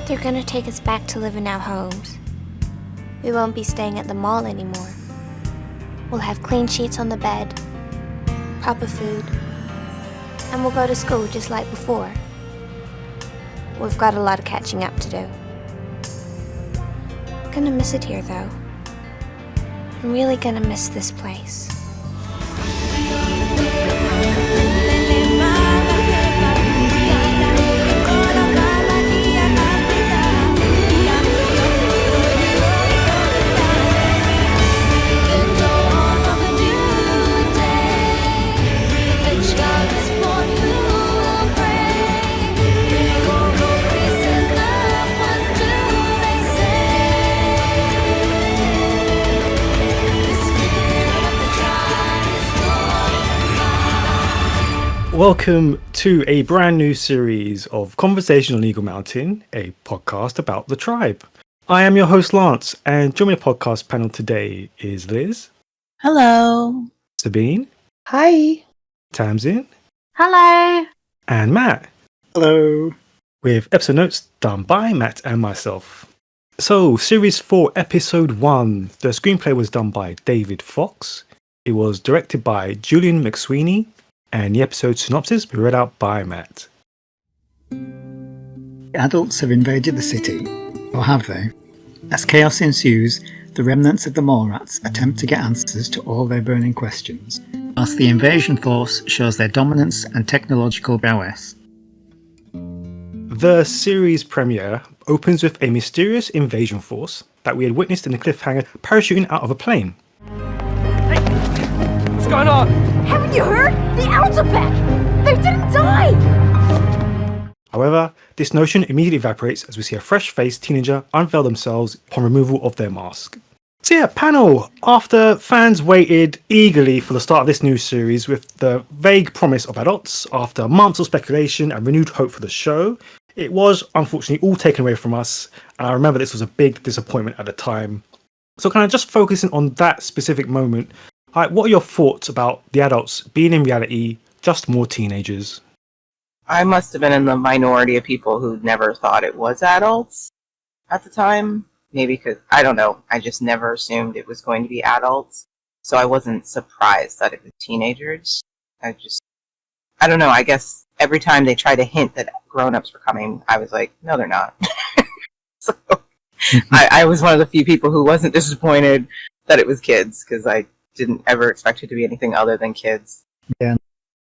They're gonna take us back to live in our homes. We won't be staying at the mall anymore. We'll have clean sheets on the bed, proper food, and we'll go to school just like before. We've got a lot of catching up to do. Gonna miss it here though. I'm really gonna miss this place. Welcome to a brand new series of Conversation on Eagle Mountain, a podcast about the tribe. I am your host Lance, and joining the podcast panel today is Liz. Hello. Sabine. Hi. Tamsin. Hello. And Matt. Hello. With episode notes done by Matt and myself. So, Series 4, Episode 1. The screenplay was done by David Fox. It was directed by Julian McSweeney. And the episode synopsis will be read out by Matt. Adults have invaded the city, or have they? As chaos ensues, the remnants of the mole rats attempt to get answers to all their burning questions, whilst the invasion force shows their dominance and technological prowess. The series premiere opens with a mysterious invasion force that we had witnessed in the cliffhanger parachuting out of a plane. Hey, what's going on? Haven't you heard? The owls are back! They didn't die! However, this notion immediately evaporates as we see a fresh-faced teenager unveil themselves upon removal of their mask. So yeah, panel, after fans waited eagerly for the start of this new series with the vague promise of adults, after months of speculation and renewed hope for the show, it was unfortunately all taken away from us, and I remember this was a big disappointment at the time. So kind of just focusing on that specific moment, what are your thoughts about the adults being in reality just more teenagers? I must have been in the minority of people who never thought it was adults at the time. Maybe because, I don't know, I just never assumed it was going to be adults. So I wasn't surprised that it was teenagers. I don't know, I guess every time they tried to hint that grown-ups were coming, I was like, no, they're not. So I was one of the few people who wasn't disappointed that it was kids, because I didn't ever expect it to be anything other than kids. Yeah,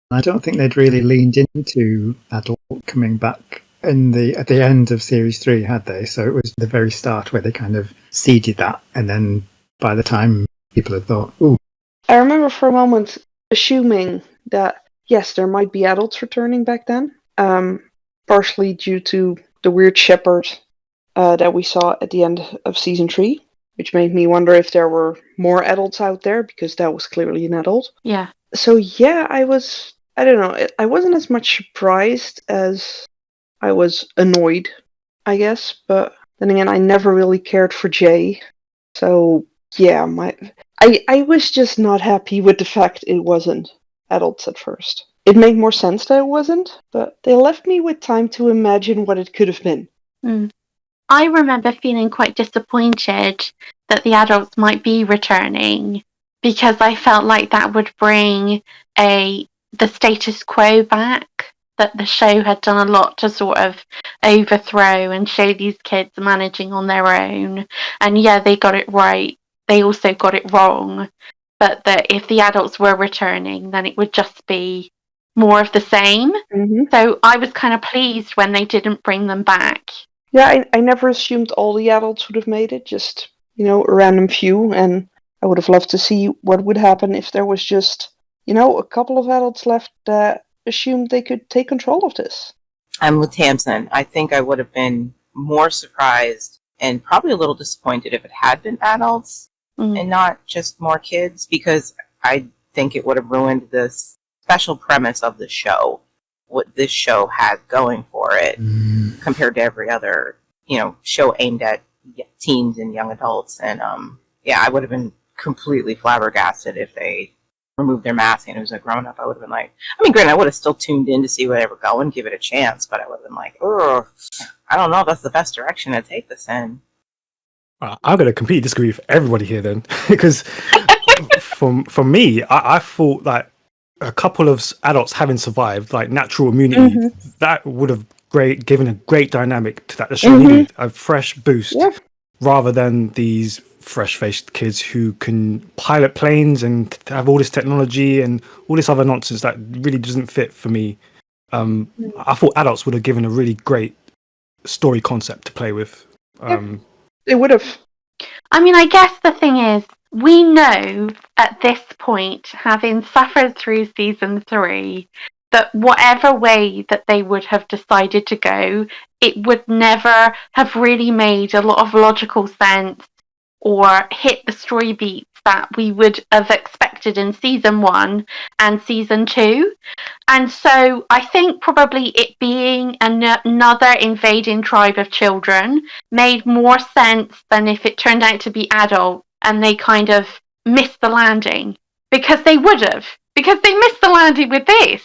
I don't think they'd really leaned into adult coming back at the end of Series 3, had they? So it was the very start where they kind of seeded that, and then by the time people had thought, ooh. I remember for a moment assuming that, yes, there might be adults returning back then, partially due to the weird shepherd that we saw at the end of Season 3. Which made me wonder if there were more adults out there, because that was clearly an adult. Yeah. So yeah, I don't know, I wasn't as much surprised as I was annoyed, I guess. But then again, I never really cared for Jay. So yeah, I was just not happy with the fact it wasn't adults at first. It made more sense that it wasn't, but they left me with time to imagine what it could have been. I remember feeling quite disappointed that the adults might be returning, because I felt like that would bring the status quo back that the show had done a lot to sort of overthrow and show these kids managing on their own. And yeah, they got it right. They also got it wrong. But that if the adults were returning, then it would just be more of the same. Mm-hmm. So I was kind of pleased when they didn't bring them back. Yeah, I never assumed all the adults would have made it, just, a random few, and I would have loved to see what would happen if there was just, a couple of adults left that assumed they could take control of this. I'm with Tamsin. I think I would have been more surprised and probably a little disappointed if it had been adults and not just more kids, because I think it would have ruined this special premise of the show. What this show had going for it compared to every other, show aimed at teens and young adults. And I would have been completely flabbergasted if they removed their mask and it was a grown up. I would have been like, granted, I would have still tuned in to see where they were going, give it a chance, but I would have been like, oh, I don't know if that's the best direction to take this in. I'm going to completely disagree with everybody here then, because for me, I thought that a couple of adults having survived, like natural immunity, that would have given a great dynamic to that. The show needed a fresh boost, rather than these fresh-faced kids who can pilot planes and have all this technology and all this other nonsense that really doesn't fit for me. I thought adults would have given a really great story concept to play with. They would have. I mean, I guess the thing is, we know at this point, having suffered through season 3, that whatever way that they would have decided to go, it would never have really made a lot of logical sense or hit the story beats that we would have expected in season 1 and season 2. And so I think probably it being another invading tribe of children made more sense than if it turned out to be adult and they kind of missed the landing. Because they would have. Because they missed the landing with this.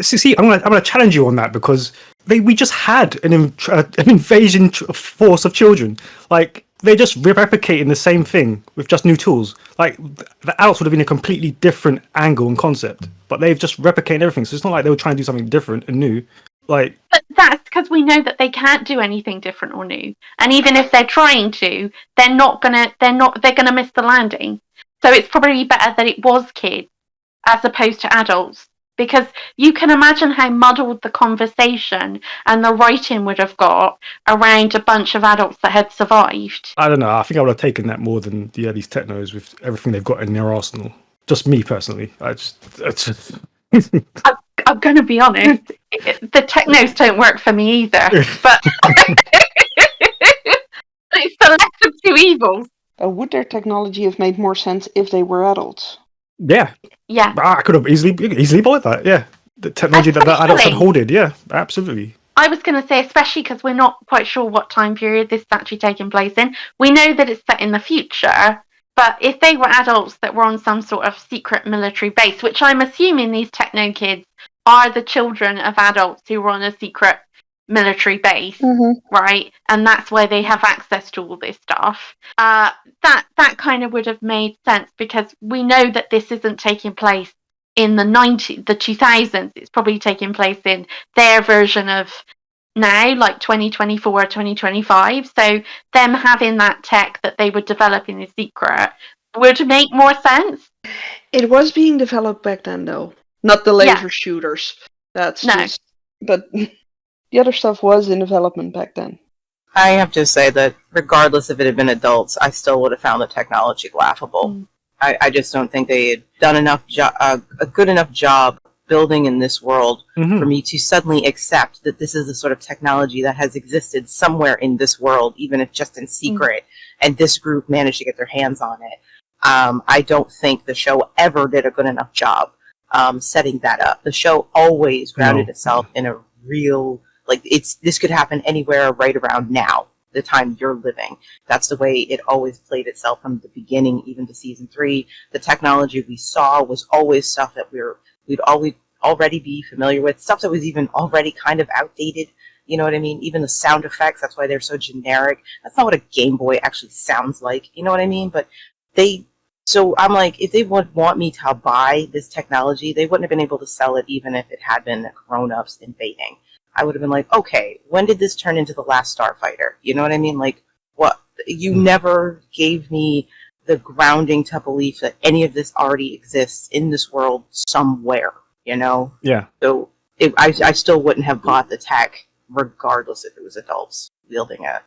See, I'm gonna challenge you on that, because we just had an invasion force of children. Like, they're just replicating the same thing with just new tools. Like, the adults would have been a completely different angle and concept, but they've just replicated everything. So it's not like they were trying to do something different and new. Like, but that's because we know that they can't do anything different or new. And even if they're trying to, they're gonna miss the landing. So it's probably better that it was kids as opposed to adults. Because you can imagine how muddled the conversation and the writing would have got around a bunch of adults that had survived. I don't know. I think I would have taken that more than these Technos with everything they've got in their arsenal. Just me personally. I'm going to be honest. The Technos don't work for me either. But it's the less of two evils. Would their technology have made more sense if they were adults? Yeah. Yeah. I could have easily bought that. Yeah. The technology that adults had hoarded. Yeah, absolutely. I was going to say, especially because we're not quite sure what time period this is actually taking place in. We know that it's set in the future, but if they were adults that were on some sort of secret military base, which I'm assuming these Techno kids are the children of adults who were on a secret military base, right? And that's why they have access to all this stuff. That kind of would have made sense, because we know that this isn't taking place in the 2000s. It's probably taking place in their version of now, like 2024, 2025. So them having that tech that they were developing in secret would make more sense. It was being developed back then, though. Not the laser shooters. That's just... But the other stuff was in development back then. I have to say that regardless if it had been adults, I still would have found the technology laughable. I just don't think they had done a good enough job building in this world for me to suddenly accept that this is the sort of technology that has existed somewhere in this world, even if just in secret, and this group managed to get their hands on it. I don't think the show ever did a good enough job setting that up. The show always grounded itself in a real, like, this could happen anywhere right around now, the time you're living. That's the way it always played itself from the beginning, even to season 3. The technology we saw was always stuff that we'd always already be familiar with, stuff that was even already kind of outdated. You know what I mean? Even the sound effects, that's why they're so generic. That's not what a Game Boy actually sounds like. You know what I mean? But so I'm like, if they would want me to buy this technology, they wouldn't have been able to sell it even if it had been grown-ups invading. I would have been like, okay, when did this turn into The Last Starfighter? You know what I mean? Like, what? You never gave me the grounding to belief that any of this already exists in this world somewhere, you know? Yeah. So I still wouldn't have bought the tech, regardless if it was adults wielding it.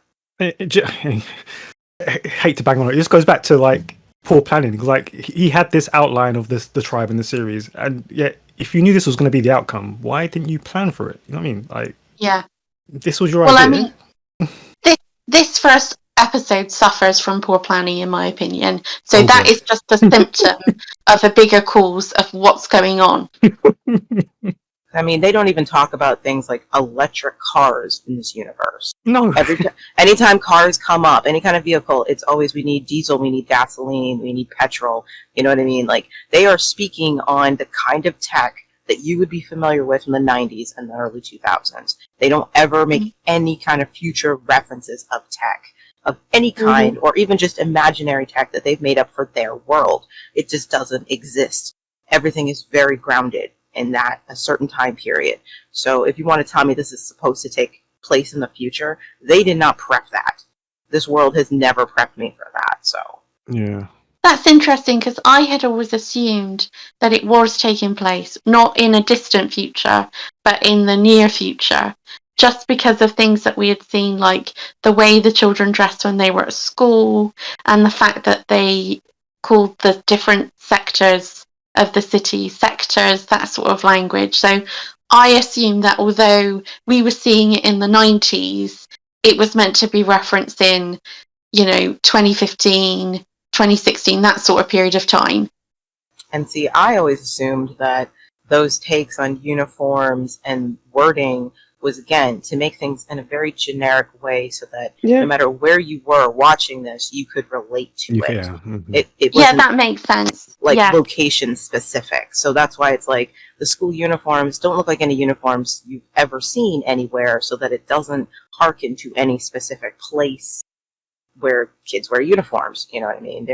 I hate to bang on it. It just goes back to, like, poor planning. Like, he had this outline of the tribe in the series, and yet if you knew this was going to be the outcome, why didn't you plan for it? You know what I mean? Like, yeah, this was your idea. I mean, this first episode suffers from poor planning, in my opinion. So that is just a symptom of a bigger cause of what's going on. I mean, they don't even talk about things like electric cars in this universe. No. Anytime cars come up, any kind of vehicle, it's always, we need diesel, we need gasoline, we need petrol. You know what I mean? Like, they are speaking on the kind of tech that you would be familiar with in the 90s and the early 2000s. They don't ever make any kind of future references of tech of any kind, or even just imaginary tech that they've made up for their world. It just doesn't exist. Everything is very grounded in that a certain time period. So if you want to tell me this is supposed to take place in the future, they did not prep that. This world has never prepped me for that. So Yeah. That's interesting because I had always assumed that it was taking place not in a distant future, but in the near future, just because of things that we had seen, like the way the children dressed when they were at school, and the fact that they called the different sectors of the city sectors, that sort of language. So I assumed that although we were seeing it in the 90s, it was meant to be referencing, 2015. 2016, that sort of period of time. And see, I always assumed that those takes on uniforms and wording was, again, to make things in a very generic way so that no matter where you were watching this, you could relate to it. Yeah. Mm-hmm. It wasn't that makes sense. Location specific. So that's why it's like the school uniforms don't look like any uniforms you've ever seen anywhere, so that it doesn't hearken to any specific place where kids wear uniforms. You know what I mean?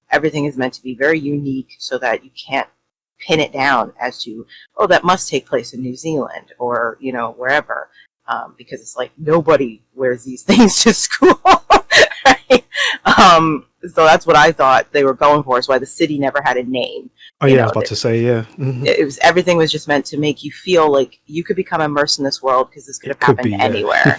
Everything is meant to be very unique so that you can't pin it down as to, oh, that must take place in New Zealand or, wherever. Because it's like nobody wears these things to school. Right? So that's what I thought they were going for. Is why the city never had a name. Oh, yeah, I was about to say, yeah. Mm-hmm. Everything was just meant to make you feel like you could become immersed in this world because this could have happened anywhere.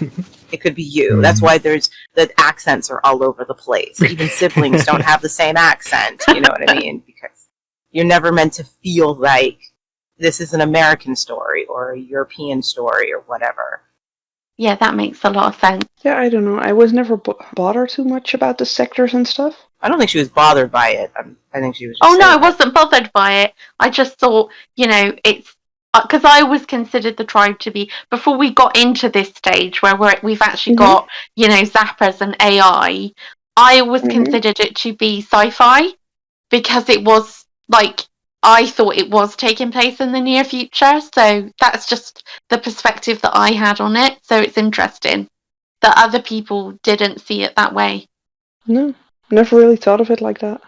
It could be you. Mm-hmm. That's why the accents are all over the place. Even siblings don't have the same accent. You know what I mean? Because you're never meant to feel like this is an American story or a European story or whatever. Yeah, that makes a lot of sense. Yeah, I don't know. I was never bothered too much about the sectors and stuff. I don't think she was bothered by it. I think she was just Oh, no, I wasn't bothered by it. I just thought, it's... Because I always considered the tribe to be... Before we got into this stage where we've actually got, zappers and AI, I always considered it to be sci-fi because it was, I thought it was taking place in the near future. So that's just the perspective that I had on it. So it's interesting that other people didn't see it that way. No, never really thought of it like that.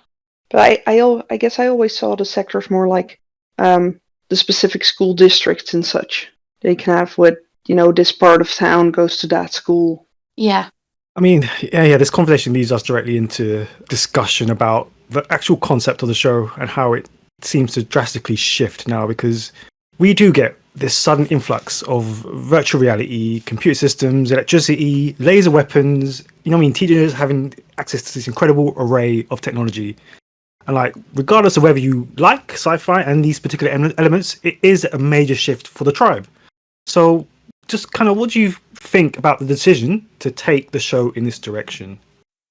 But I guess I always saw the sectors more like the specific school districts and such. They can have what, this part of town goes to that school. Yeah. I mean, yeah, this conversation leads us directly into discussion about the actual concept of the show and how it seems to drastically shift now, because we do get this sudden influx of virtual reality, computer systems, electricity, laser weapons, teenagers having access to this incredible array of technology. And regardless of whether you like sci-fi and these particular elements, it is a major shift for the tribe. So just kind of what do you think about the decision to take the show in this direction?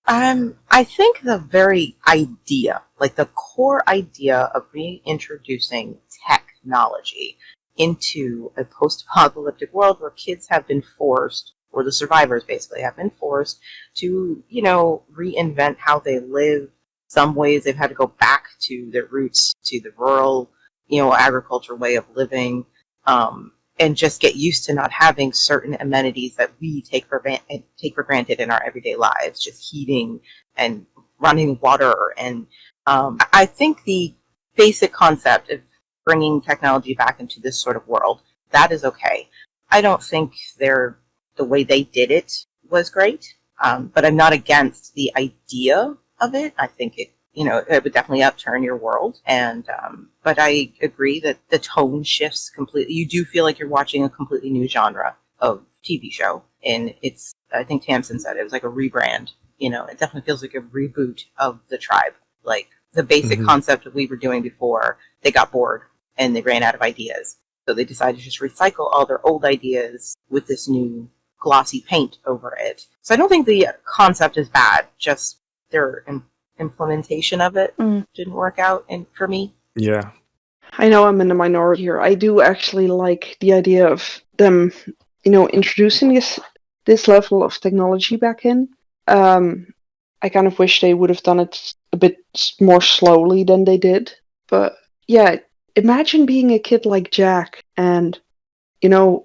I think the very idea, the core idea of reintroducing technology into a post-apocalyptic world where kids have been forced, or the survivors basically have been forced to, reinvent how they live. Some ways they've had to go back to their roots, to the rural, agriculture way of living, and just get used to not having certain amenities that we take for granted in our everyday lives, just heating and running water. And I think the basic concept of bringing technology back into this sort of world, that is okay. I don't think the way they did it was great, but I'm not against the idea of it. I think it would definitely upturn your world. And but I agree that the tone shifts completely. You do feel like you're watching a completely new genre of TV show, and it's, I think Tamsin said it was like a rebrand. It definitely feels like a reboot of the tribe. Like the basic concept that we were doing before, they got bored and they ran out of ideas, so they decided to just recycle all their old ideas with this new glossy paint over it. So I don't think the concept is bad, just their implementation of it didn't work out for me. Yeah. I know I'm in the minority here. I do actually like the idea of them, introducing this level of technology back in. I kind of wish they would have done it a bit more slowly than they did. But yeah, imagine being a kid like Jack and,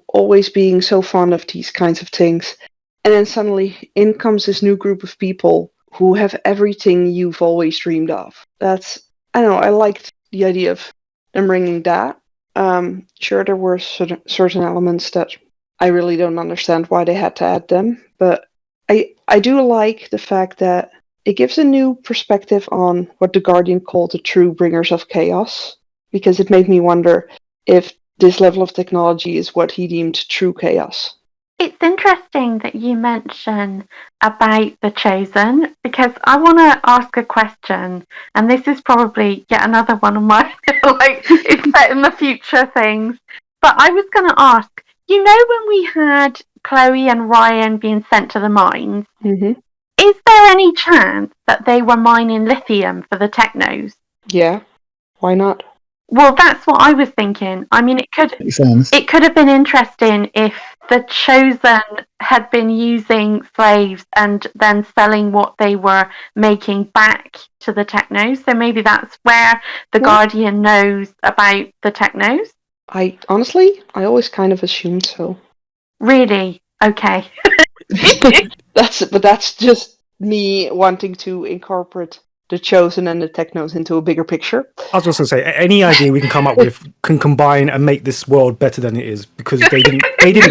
always being so fond of these kinds of things. And then suddenly in comes this new group of people who have everything you've always dreamed of. I don't know, I liked the idea of them bringing that. Sure, there were certain elements that I really don't understand why they had to add them, but I do like the fact that it gives a new perspective on what the Guardian called the true bringers of chaos, because it made me wonder if this level of technology is what he deemed true chaos. It's interesting that you mention about the Chosen, because I want to ask a question, and this is probably yet another one of my it's set in the future things. But I was going to ask, when we had Chloe and Ryan being sent to the mines, Mm-hmm. is there any chance that they were mining lithium for the Technos? Yeah, why not? Well, that's what I was thinking. I mean, Makes sense. it could have been interesting if the Chosen had been using slaves and then selling what they were making back to the Technos. So maybe that's where the Guardian knows about the Technos. I always kind of assumed so. Really? Okay. That's just me wanting to incorporate the Chosen and the Technos into a bigger picture. I was just going to say, any idea we can come up with can combine and make this world better than it is, because they didn't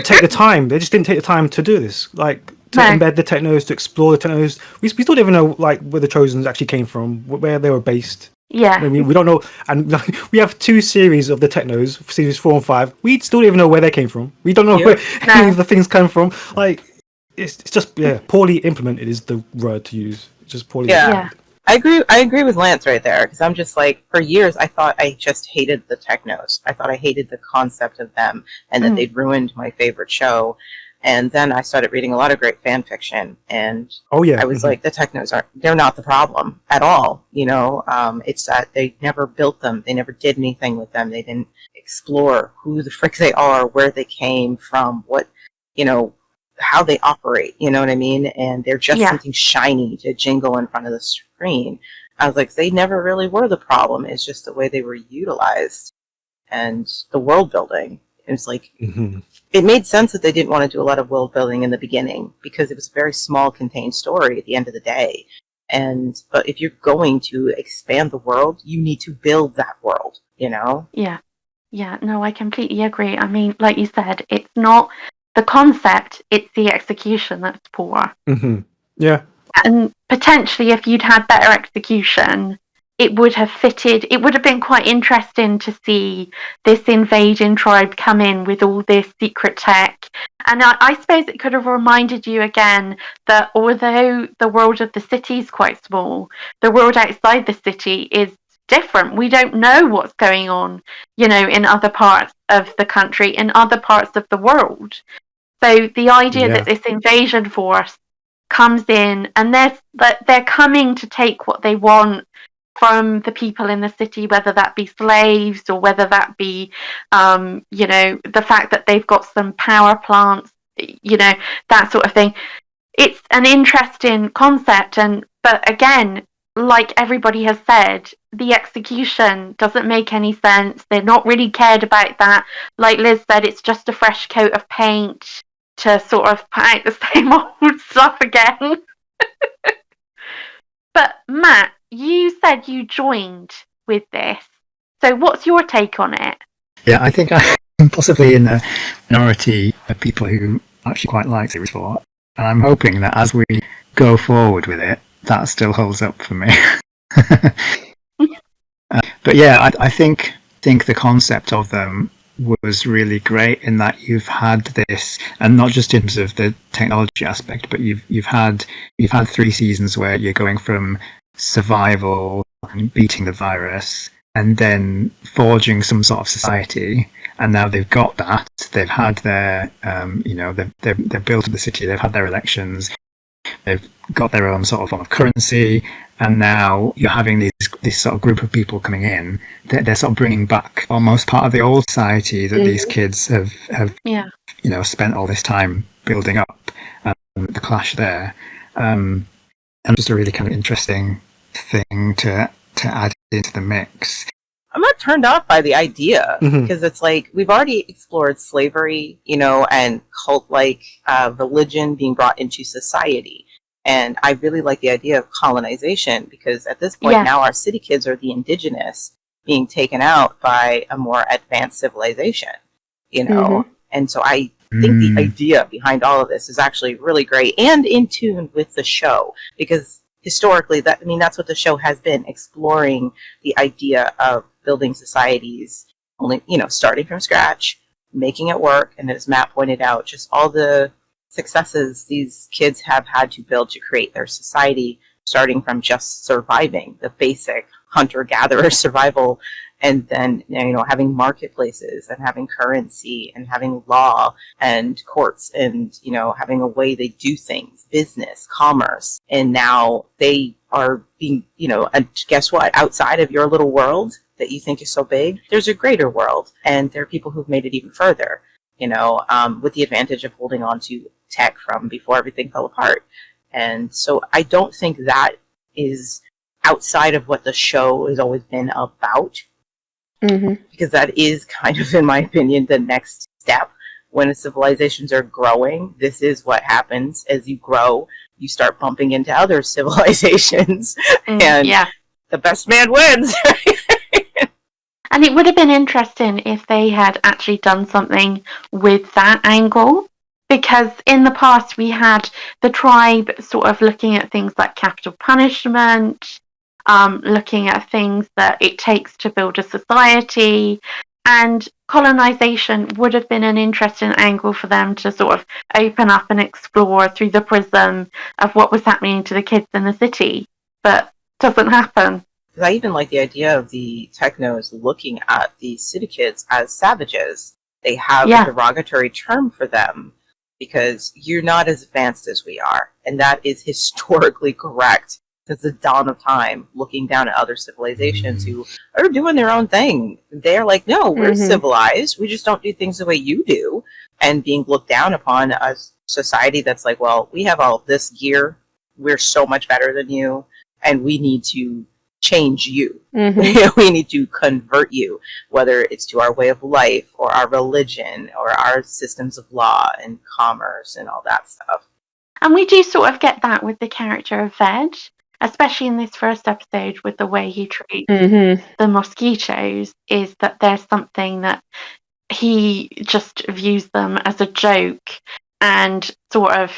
take the time. They just didn't take the time to do this, like to embed the Technos, to explore the Technos. We still don't even know like where the Chosens actually came from, where they were based. Yeah. I mean, we don't know, and we have 2 series of the Technos, series 4 and 5. We still don't even know where they came from. We don't know where any of the things come from. Like, it's just poorly implemented is the word to use. It's just poorly implemented. I agree with Lance right there, because I'm just like, for years I thought I just hated the Technos. I thought I hated the concept of them and that they'd ruined my favorite show. And then I started reading a lot of great fan fiction, and I was like, the Technos they're not the problem at all. It's that they never built them. They never did anything with them. They didn't explore who the frick they are, where they came from, what, how they operate, you know what I mean? And they're just something shiny to jingle in front of the screen. I was like, they never really were the problem. It's just the way they were utilized and the world building. It's like, it made sense that they didn't want to do a lot of world building in the beginning, because it was a very small, contained story at the end of the day. But if you're going to expand the world, you need to build that world, Yeah. Yeah, no, I completely agree. I mean, like you said, it's not the concept, it's the execution that's poor. Yeah. And potentially, if you'd had better execution, it would have fitted. It would have been quite interesting to see this invading tribe come in with all this secret tech. And I suppose it could have reminded you again that although the world of the city is quite small, the world outside the city is different. We don't know what's going on, in other parts of the country, in other parts of the world. So the idea that this invasion force comes in and they're coming to take what they want from the people in the city, whether that be slaves or whether that be, the fact that they've got some power plants, that sort of thing. It's an interesting concept, but again, like everybody has said, the execution doesn't make any sense. They're not really cared about that. Like Liz said, it's just a fresh coat of paint to sort of put out the same old stuff again. But Matt, you said you joined with this. So what's your take on it? Yeah, I think I'm possibly in the minority of people who actually quite like Series 4. And I'm hoping that as we go forward with it, that still holds up for me. But yeah, I think the concept of them was really great in that you've had this, and not just in terms of the technology aspect, but you've had 3 seasons where you're going from survival and beating the virus, and then forging some sort of society. And now they've got that. They've had their, they've built the city. They've had their elections. They've got their own sort of form of currency, and now you're having this sort of group of people coming in. They're sort of bringing back almost part of the old society that these kids have spent all this time building up. The clash there, and just a really kind of interesting thing to add into the mix. I'm not turned off by the idea, Mhm. because it's like we've already explored slavery, and cult-like religion being brought into society. And I really like the idea of colonization, because at this point Yeah. now our city kids are the indigenous being taken out by a more advanced civilization, And so I think the idea behind all of this is actually really great and in tune with the show, because historically that's what the show has been, exploring the idea of building societies only, starting from scratch, making it work, and as Matt pointed out, just all the successes these kids have had to build to create their society, starting from just surviving the basic hunter-gatherer survival, and then having marketplaces and having currency and having law and courts and having a way they do things, business, commerce, and now they are being and guess what, outside of your little world that you think is so big, there's a greater world, and there are people who've made it even further, with the advantage of holding on to tech from before everything fell apart. And so I don't think that is outside of what the show has always been about, because that is kind of, in my opinion, the next step. When civilizations are growing, this is what happens. As you grow, you start bumping into other civilizations, and the best man wins. And it would have been interesting if they had actually done something with that angle, because in the past we had the tribe sort of looking at things like capital punishment, looking at things that it takes to build a society, and colonization would have been an interesting angle for them to sort of open up and explore through the prism of what was happening to the kids in the city, but doesn't happen. I even like the idea of the Technos looking at the city kids as savages. They have a derogatory term for them because you're not as advanced as we are. And that is historically correct. Since the dawn of time, looking down at other civilizations who are doing their own thing. They're like, no, we're civilized. We just don't do things the way you do. And being looked down upon as society that's like, well, we have all this gear. We're so much better than you. And we need to change you. We need to convert you, whether it's to our way of life or our religion or our systems of law and commerce and all that stuff. And we do sort of get that with the character of Veg, especially in this first episode, with the way he treats the Mozquitos, is that there's something that he just views them as a joke and sort of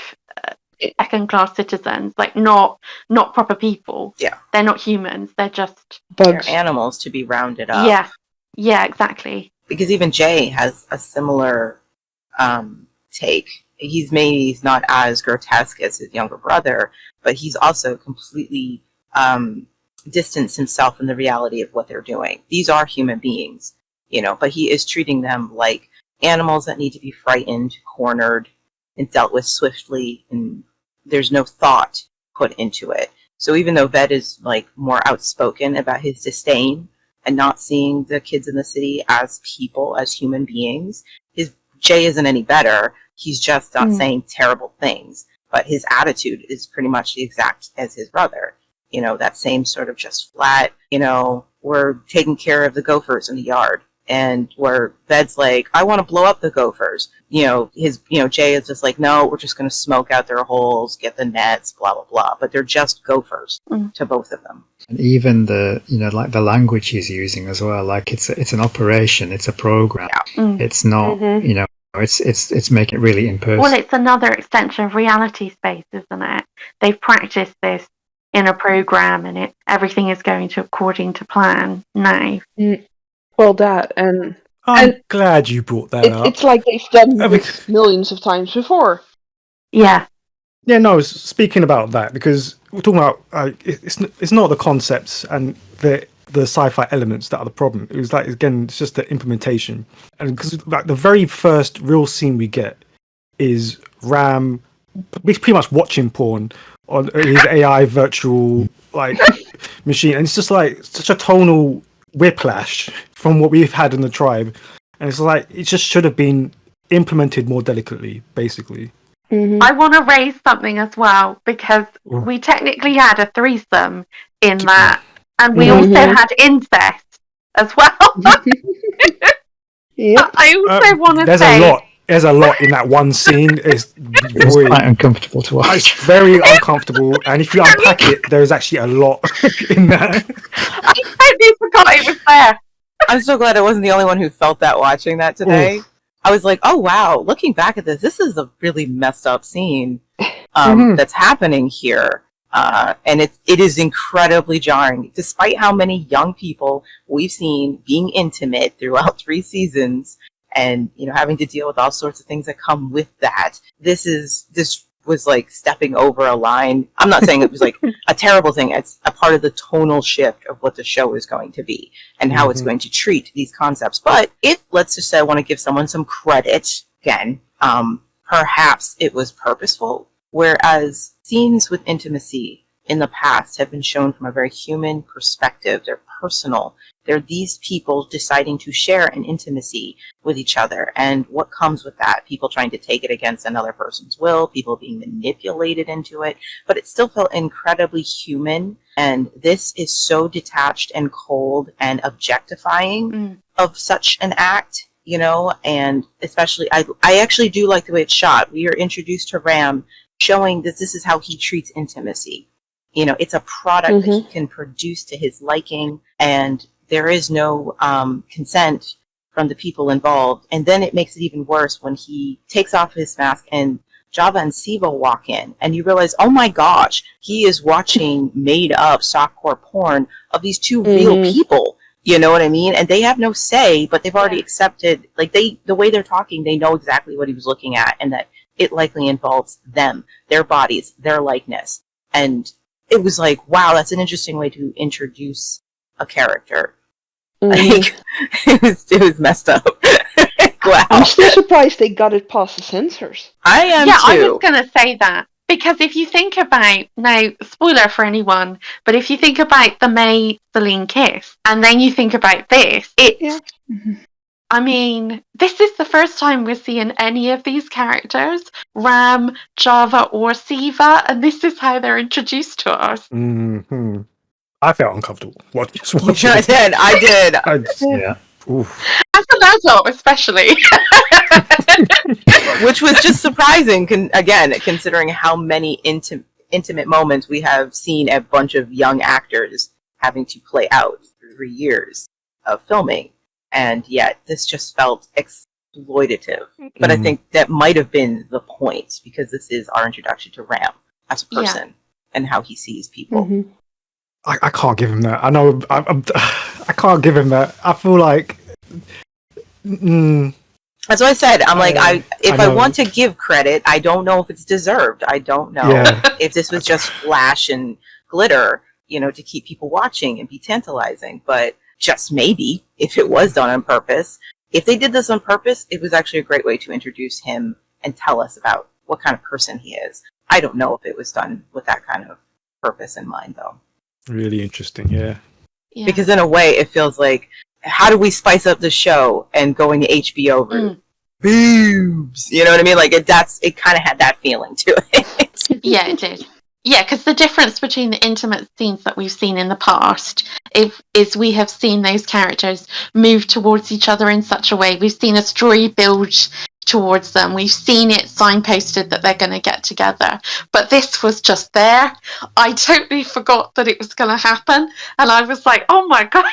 second-class citizens, like not proper people. Yeah, they're not humans. They're just bugs. They're animals to be rounded up. Yeah, exactly. Because even Jay has a similar take. He's not as grotesque as his younger brother, but he's also completely distanced himself from the reality of what they're doing. These are human beings, but he is treating them like animals that need to be frightened, cornered, and dealt with swiftly, and there's no thought put into it. So even though Ved is like more outspoken about his disdain and not seeing the kids in the city as people, as human beings, Jay isn't any better. He's just not saying terrible things, but his attitude is pretty much the exact as his brother. That same sort of just flat, we're taking care of the gophers in the yard. And where Ved's like, I want to blow up the gophers. Jay is just like, no, we're just going to smoke out their holes, get the nets, blah, blah, blah. But they're just gophers to both of them. And even the the language he's using as well, like it's an operation, it's a program. Yeah. It's not, it's making it really impersonal. Well, it's another extension of reality space, isn't it? They've practiced this in a program, and everything is going according to plan now. Well, that and I'm glad you brought that up. It's like they've done this millions of times before. Yeah. Yeah, no, speaking about that, because we're talking about it's not the concepts and the sci-fi elements that are the problem. It was like, again, it's just the implementation. And because like the very first real scene we get is Ram pretty much watching porn on his AI virtual machine, and it's just like such a tonal whiplash from what we've had in the tribe, and it's like it just should have been implemented more delicately, basically. I want to raise something as well, because we technically had a threesome in that, and we also had incest as well. Yep. I also want to There's say, a lot. There's a lot in that one scene. It was quite uncomfortable to watch. It's very uncomfortable, and if you unpack it, there's actually a lot in that. I totally forgot it was there. I'm so glad I wasn't the only one who felt that watching that today. Oof. I was like, oh wow, looking back at this is a really messed up scene that's happening here. And it is incredibly jarring. Despite how many young people we've seen being intimate throughout 3 seasons and, you know, having to deal with all sorts of things that come with that, this was like stepping over a line. I'm not saying it was like a terrible thing. It's a part of the tonal shift of what the show is going to be and how it's going to treat these concepts. But if, let's just say I want to give someone some credit, again, perhaps it was purposeful. Whereas scenes with intimacy in the past have been shown from a very human perspective. They're personal. They're these people deciding to share an intimacy with each other. And what comes with that? People trying to take it against another person's will, people being manipulated into it. But it still felt incredibly human. And this is so detached and cold and objectifying of such an act, you know, and especially I actually do like the way it's shot. We are introduced to Ram showing that this is how he treats intimacy. You know, it's a product that he can produce to his liking, and there is no consent from the people involved. And then it makes it even worse when he takes off his mask and Java and Siva walk in, and you realize, oh my gosh, he is watching made-up softcore porn of these 2 real people. You know what I mean? And they have no say, but they've already accepted, like, the way they're talking, they know exactly what he was looking at, and that it likely involves them, their bodies, their likeness. And it was like, wow, that's an interesting way to introduce a character. Like, it was messed up. Wow. I'm still surprised they got it past the censors. I am Yeah, too. I was going to say that. Because if you think about, now, spoiler for anyone, but if you think about the May Celine kiss, and then you think about this, I mean, this is the first time we're seeing any of these characters, Ram, Java, or Siva, and this is how they're introduced to us. I felt uncomfortable watching I did. Yeah. Oof. As an adult, especially. Which was just surprising, again, considering how many intimate moments we have seen a bunch of young actors having to play out through 3 years of filming. And yet, this just felt exploitative. But I think that might have been the point, because this is our introduction to Ram as a person and how he sees people. I can't give him that. I know. I can't give him that. I feel like. That's what I said. I'm like, if I want to give credit, I don't know if it's deserved. I don't know if this was just flash and glitter, you know, to keep people watching and be tantalizing. But just maybe, if it was done on purpose, if they did this on purpose, it was actually a great way to introduce him and tell us about what kind of person he is. I don't know if it was done with that kind of purpose in mind, though. Really interesting, yeah. Because in a way, it feels like, how do we spice up the show and going the HBO route? Boobs! You know what I mean? Like, it kind of had that feeling to it. Yeah, it did. Yeah, because the difference between the intimate scenes that we've seen in the past is we have seen those characters move towards each other in such a way. We've seen a story build towards them. We've seen it signposted that they're going to get together. But this was just there. I totally forgot that it was going to happen. And I was like, oh my God.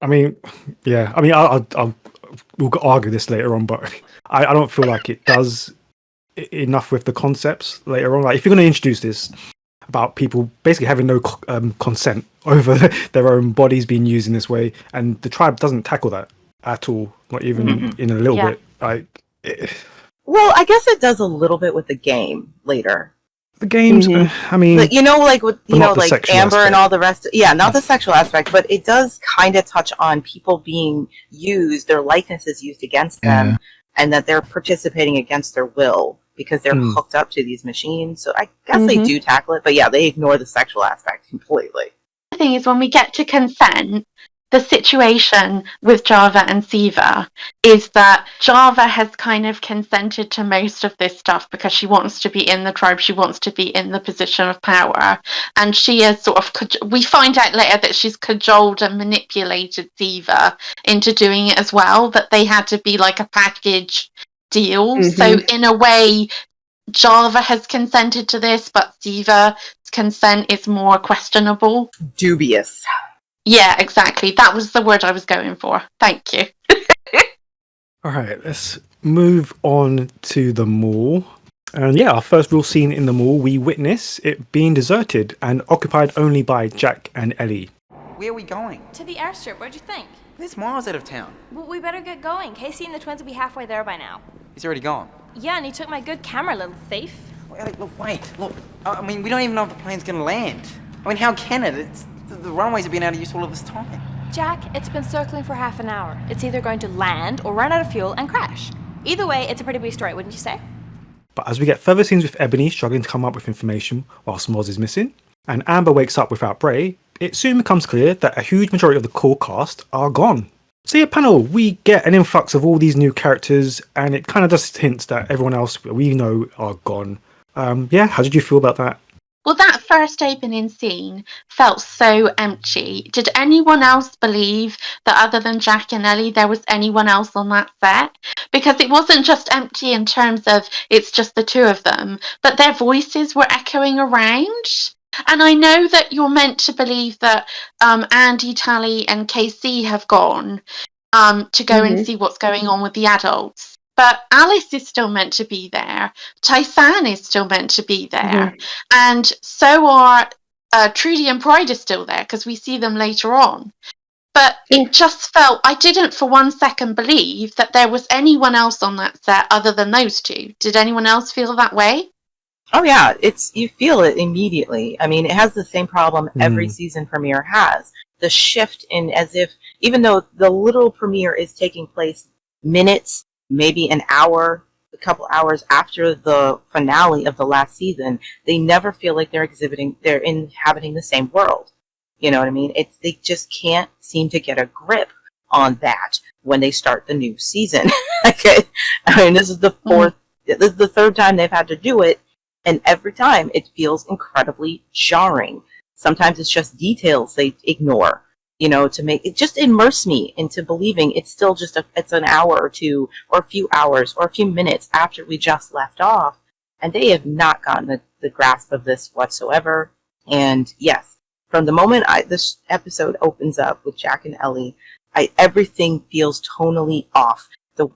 I mean, yeah. I mean, we'll argue this later on, but I don't feel like it does enough with the concepts later on. Like, if you're going to introduce this about people basically having no consent over their own bodies being used in this way, and the tribe doesn't tackle that at all, not even in a little bit. Like, well, I guess it does a little bit with the game later. The games, I mean, but, you know, like with like Amber aspect. and all the rest. Not the sexual aspect, but it does kind of touch on people being used, their likenesses used against them, and that they're participating against their will because they're hooked up to these machines. So I guess they do tackle it, but yeah, they ignore the sexual aspect completely. The thing is, when we get to consent, the situation with Java and Siva is that Java has kind of consented to most of this stuff because she wants to be in the tribe, she wants to be in the position of power, and she is sort of, we find out later that she's cajoled and manipulated Siva into doing it as well, that they had to be like a package deal. So in a way, Java has consented to this, but Siva's consent is more questionable. Dubious. Yeah, exactly. That was the word I was going for. Thank you. All right, let's move on to the mall. And yeah, our first real scene in the mall, we witness it being deserted and occupied only by Jack and Ellie. Where are we going? To the airstrip. What'd you think? It's miles out of town. Well, we better get going. Casey and the twins will be halfway there by now. He's already gone. Yeah, and he took my good camera, little thief. Look, wait, look. I mean, we don't even know if the plane's gonna land. I mean, how can it? The runways have been out of use all of this time. Jack, it's been circling for half an hour. It's either going to land or run out of fuel and crash. Either way, it's a pretty big story, wouldn't you say? But as we get further scenes with Ebony struggling to come up with information whilst Moz is missing, and Amber wakes up without Bray, it soon becomes clear that a huge majority of the core cast are gone. So yeah, panel, we get an influx of all these new characters, and it kind of just hints that everyone else we know are gone. Yeah, how did you feel about that? Well, that first opening scene felt so empty. Did anyone else believe that other than Jack and Ellie, there was anyone else on that set? Because it wasn't just empty in terms of it's just the two of them, but their voices were echoing around. And I know that you're meant to believe that Andy, Tally, and KC have gone to go and see what's going on with the adults. But Alice is still meant to be there. Tysan is still meant to be there. And so are Trudy and Pride are still there because we see them later on. But it just felt, I didn't for 1 second believe that there was anyone else on that set other than those two. Did anyone else feel that way? Oh yeah, you feel it immediately. I mean, it has the same problem every season premiere has. The shift in, as if, even though the literal premiere is taking place minutes, maybe an hour, a couple hours after the finale of the last season, they never feel like they're inhabiting the same world. You know what I mean? They just can't seem to get a grip on that when they start the new season. Okay? I mean, this is the third time they've had to do it, and every time it feels incredibly jarring. Sometimes it's just details they ignore, you know, to make it just immerse me into believing it's still just it's an hour or two, or a few hours, or a few minutes after we just left off, and they have not gotten the grasp of this whatsoever. And yes, from the moment this episode opens up with Jack and Ellie, everything feels tonally off.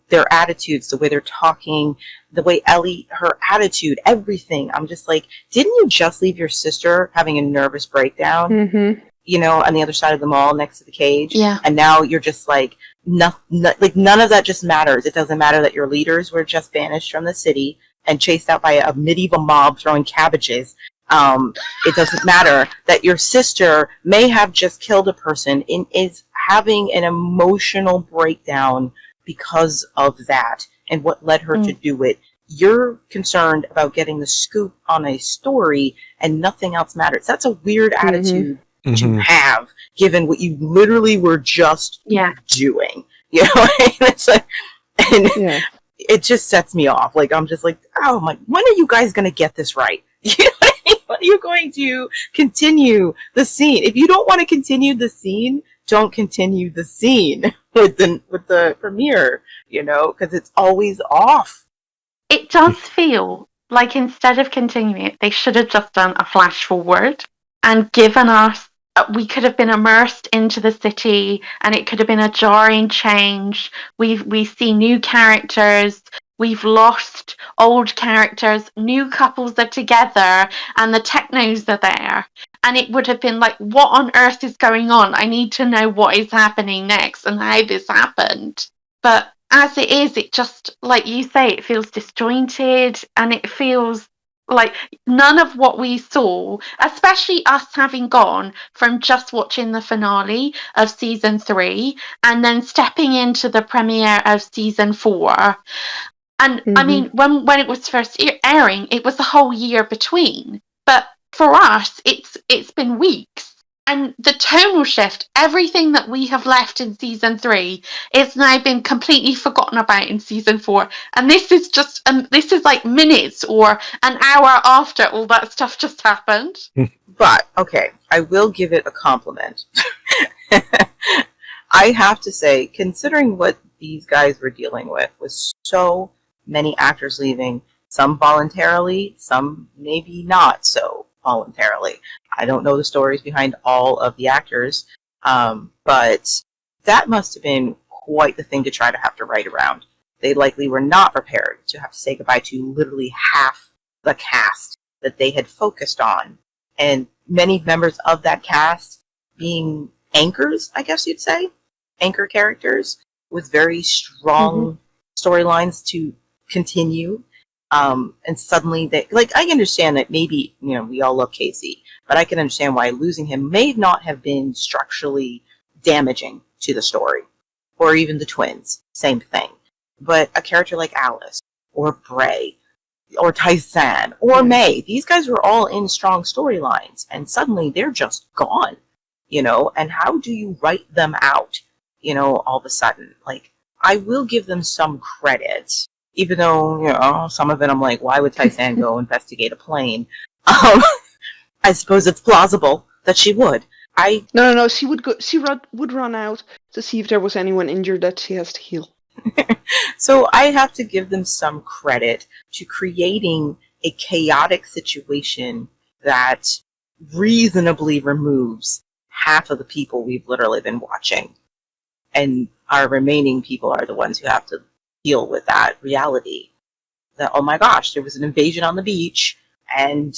Their attitudes, the way they're talking, the way Ellie, her attitude, everything. I'm just like, didn't you just leave your sister having a nervous breakdown? You know, on the other side of the mall next to the cage? Yeah. And now you're just like, like none of that just matters. It doesn't matter that your leaders were just banished from the city and chased out by a medieval mob throwing cabbages. It doesn't matter that your sister may have just killed a person and is having an emotional breakdown because of that and what led her to do it. You're concerned about getting the scoop on a story and nothing else matters. That's a weird attitude to have, given what you literally were just doing. You know, it just sets me off. Like, I'm just like, oh my, when are you guys going to get this right? You know what I mean? When are you going to continue the scene? If you don't want to continue the scene, don't continue the scene with the premiere, you know, because it's always off. It does feel like instead of continuing it, they should have just done a flash forward and given us, we could have been immersed into the city and it could have been a jarring change. We see new characters. We've lost old characters, new couples are together, and the Technos are there. And it would have been like, what on earth is going on? I need to know what is happening next and how this happened. But as it is, it just, like you say, it feels disjointed, and it feels like none of what we saw, especially us having gone from just watching the finale of season 3 and then stepping into the premiere of season 4. And I mean, when it was first airing, it was a whole year between. But for us, it's been weeks. And the tonal shift, everything that we have left in season 3, it's now been completely forgotten about in season 4. And this is just, this is like minutes or an hour after all that stuff just happened. But, okay, I will give it a compliment. I have to say, considering what these guys were dealing with so many actors leaving, some voluntarily, some maybe not so voluntarily. I don't know the stories behind all of the actors, but that must have been quite the thing to try to have to write around. They likely were not prepared to have to say goodbye to literally half the cast that they had focused on. And many members of that cast being anchors, I guess you'd say, anchor characters with very strong storylines to continue. And suddenly they, like, I understand that maybe, you know, we all love Casey, but I can understand why losing him may not have been structurally damaging to the story, or even the twins, same thing. But a character like Alice, or Bray, or Tyson, or May, these guys were all in strong storylines, and suddenly they're just gone, you know, and how do you write them out, you know, all of a sudden? Like, I will give them some credit, even though, you know, some of it I'm like, why would Tyson go investigate a plane? I suppose it's plausible that she would. No. She would go. She would run out to see if there was anyone injured that she has to heal. So I have to give them some credit to creating a chaotic situation that reasonably removes half of the people we've literally been watching. And our remaining people are the ones who have to deal with that reality. That, oh my gosh, there was an invasion on the beach, and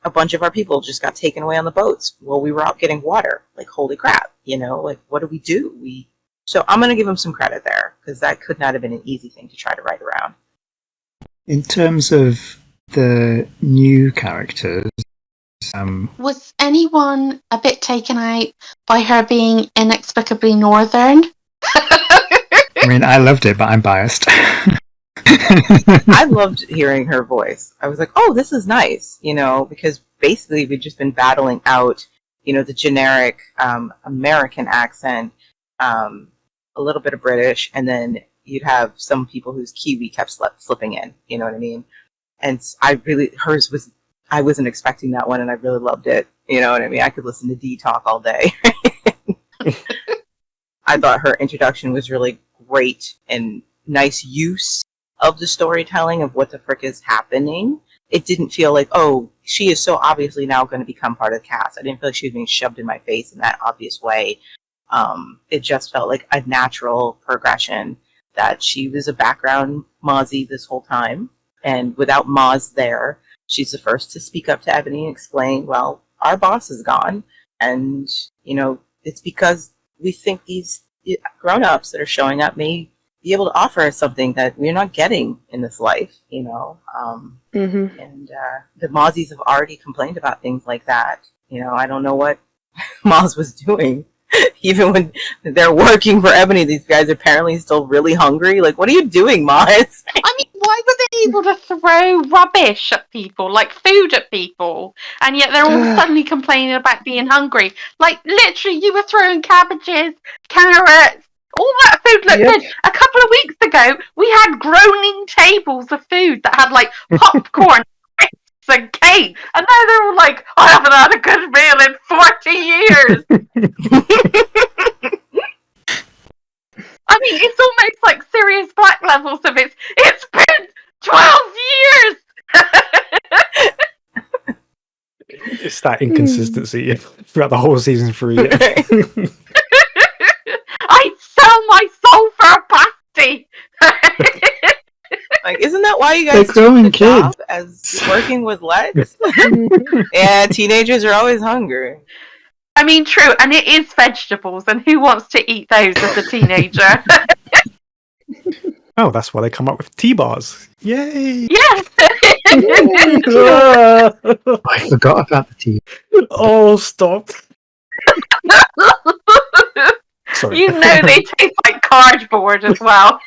a bunch of our people just got taken away on the boats. Well, we were out getting water. Like, holy crap, you know, like, what do we do? So I'm going to give them some credit there, because that could not have been an easy thing to try to write around. In terms of the new characters, Was anyone a bit taken out by her being inexplicably northern? I mean, I loved it, but I'm biased. I loved hearing her voice. I was like, oh, this is nice, you know, because basically we've just been battling out, you know, the generic American accent, a little bit of British, and then you'd have some people whose Kiwi kept slipping in, you know what I mean? And I wasn't expecting that one, and I really loved it, you know what I mean? I could listen to Dee talk all day. I thought her introduction was really great and nice use of the storytelling of what the frick is happening. It didn't feel like, oh, she is so obviously now going to become part of the cast. I didn't feel like she was being shoved in my face in that obvious way. It just felt like a natural progression that she was a background Mozzie this whole time. And without Moz there, she's the first to speak up to Ebony and explain, well, our boss is gone. And, you know, it's because we think these grown-ups that are showing up may be able to offer us something that we're not getting in this life, you know. And the Mozzies have already complained about things like that. You know, I don't know what Moz was doing. Even when they're working for Ebony, these guys are apparently still really hungry. Like, what are you doing, Moz? I mean, why were they able to throw rubbish at people, like food at people, and yet they're all suddenly complaining about being hungry? Like, literally, you were throwing cabbages, carrots, all that food looked good. A couple of weeks ago, we had groaning tables of food that had, like, popcorn, crisps, and cake, and now they're all like, I haven't had a good meal in 40 years! I mean, it's almost like Sirius Black levels of it. It's been 12 years! It's that inconsistency throughout the whole season 3. I'd sell my soul for a pasty! Like, isn't that why you guys took the job as working with Lex? Yeah, teenagers are always hungry. I mean, true, and it is vegetables, and who wants to eat those as a teenager? Oh, that's why they come up with T-bars. Yay! Yeah! I forgot about the tea. Oh, stop. Sorry. You know they taste like cardboard as well.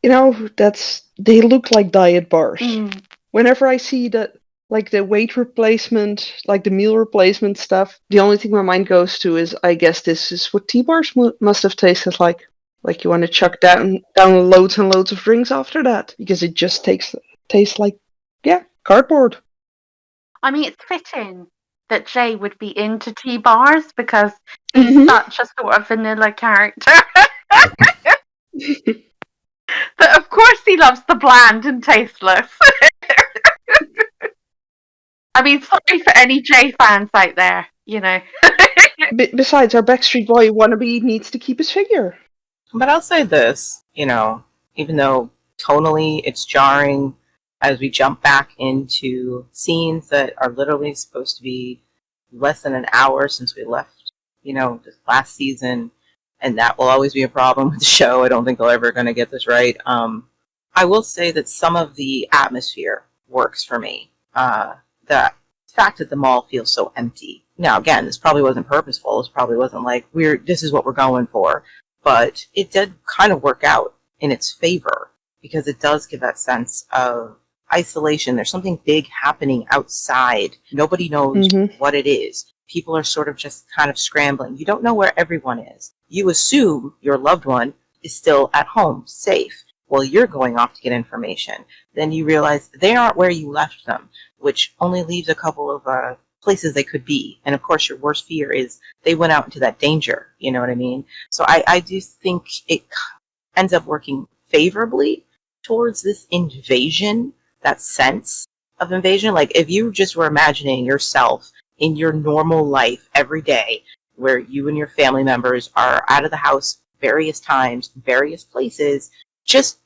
You know, they look like diet bars. Whenever I see that like the weight replacement, like the meal replacement stuff, the only thing my mind goes to is, I guess this is what T-bars must have tasted like. Like you want to chuck down loads and loads of drinks after that, because it just tastes like, yeah, cardboard. I mean, it's fitting that Jay would be into tea bars because he's such a sort of vanilla character. But of course he loves the bland and tasteless. I mean, sorry for any Jay fans out there, you know. Besides, our Backstreet Boy wannabe needs to keep his figure. But I'll say this, even though tonally it's jarring as we jump back into scenes that are literally supposed to be less than an hour since we left, this last season, and that will always be a problem with the show. I don't think they're ever going to get this right. I will say that some of the atmosphere works for me. The fact that the mall feels so empty. Now, again, this probably wasn't purposeful. This probably wasn't like, this is what we're going for. But it did kind of work out in its favor because it does give that sense of isolation. There's something big happening outside. Nobody knows what it is. People are sort of just kind of scrambling. You don't know where everyone is. You assume your loved one is still at home, safe, while you're going off to get information. Then you realize they aren't where you left them, which only leaves a couple of places they could be. And of course, your worst fear is they went out into that danger. You know what I mean? So I do think it ends up working favorably towards this invasion, that sense of invasion. Like if you just were imagining yourself in your normal life every day, where you and your family members are out of the house various times, various places, just,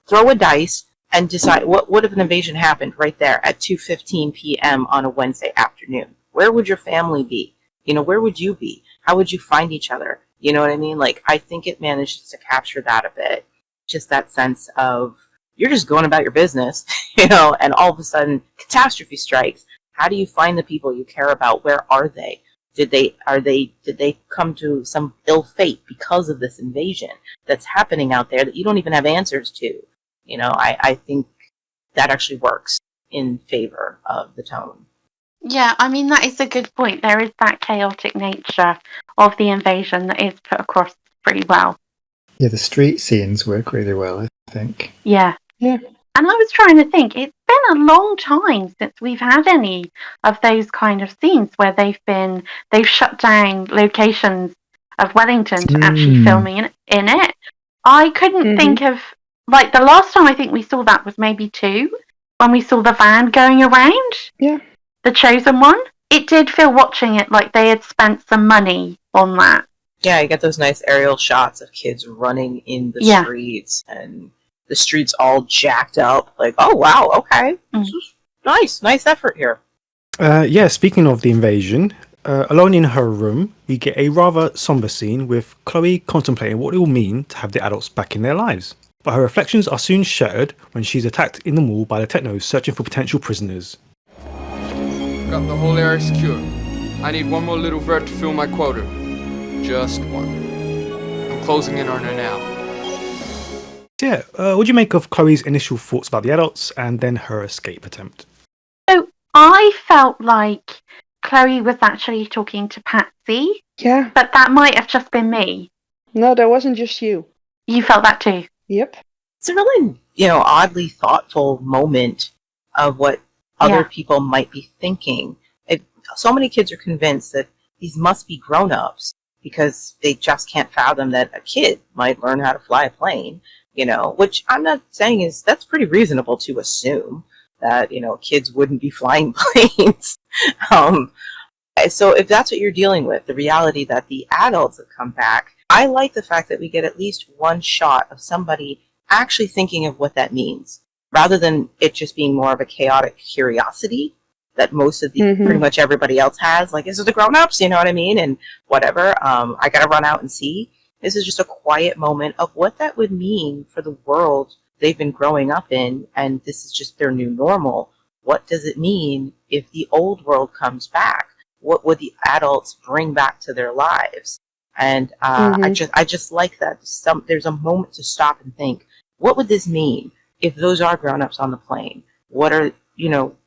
throw a dice and decide what if an invasion happened right there at 2:15 p.m. on a Wednesday afternoon. Where would your family be? Where would you be? How would you find each other? You know what I mean? Like, I think it manages to capture that a bit. Just that sense of you're just going about your business, and all of a sudden catastrophe strikes. How do you find the people you care about? Where are they? Did they come to some ill fate because of this invasion that's happening out there that you don't even have answers to? I think that actually works in favor of the tone. Yeah, I mean, that is a good point. There is that chaotic nature of the invasion that is put across pretty well. Yeah, the street scenes work really well, I think. Yeah. And I was trying to think, it's been a long time since we've had any of those kind of scenes where they've shut down locations of Wellington to actually filming in it. I couldn't think of, like, the last time I think we saw that was maybe 2, when we saw the van going around. Yeah. The Chosen One. It did feel watching it like they had spent some money on that. Yeah, you get those nice aerial shots of kids running in the streets and the streets all jacked up. Like, oh, wow, okay. Nice effort here. Speaking of the invasion, alone in her room, we get a rather somber scene with Chloe contemplating what it will mean to have the adults back in their lives. But her reflections are soon shattered when she's attacked in the mall by the Technos searching for potential prisoners. Got the whole area secure. I need one more little vert to fill my quota. Just one. I'm closing in on her now. What do you make of Chloe's initial thoughts about the adults and then her escape attempt? So I felt like Chloe was actually talking to Patsy. Yeah. But that might have just been me. No, that wasn't just you. You felt that too? Yep. It's a really, oddly thoughtful moment of what other people might be thinking. So many kids are convinced that these must be grown-ups because they just can't fathom that a kid might learn how to fly a plane, which I'm not saying that's pretty reasonable to assume that, kids wouldn't be flying planes. So if that's what you're dealing with, the reality that the adults have come back, I like the fact that we get at least one shot of somebody actually thinking of what that means, rather than it just being more of a chaotic curiosity that most of pretty much everybody else has. Like, this is the grown-ups, you know what I mean? And whatever, I gotta run out and see. This is just a quiet moment of what that would mean for the world they've been growing up in, and this is just their new normal. What does it mean if the old world comes back? What would the adults bring back to their lives? And I just like that. There's a moment to stop and think, what would this mean if those are grown-ups on the plane? What are,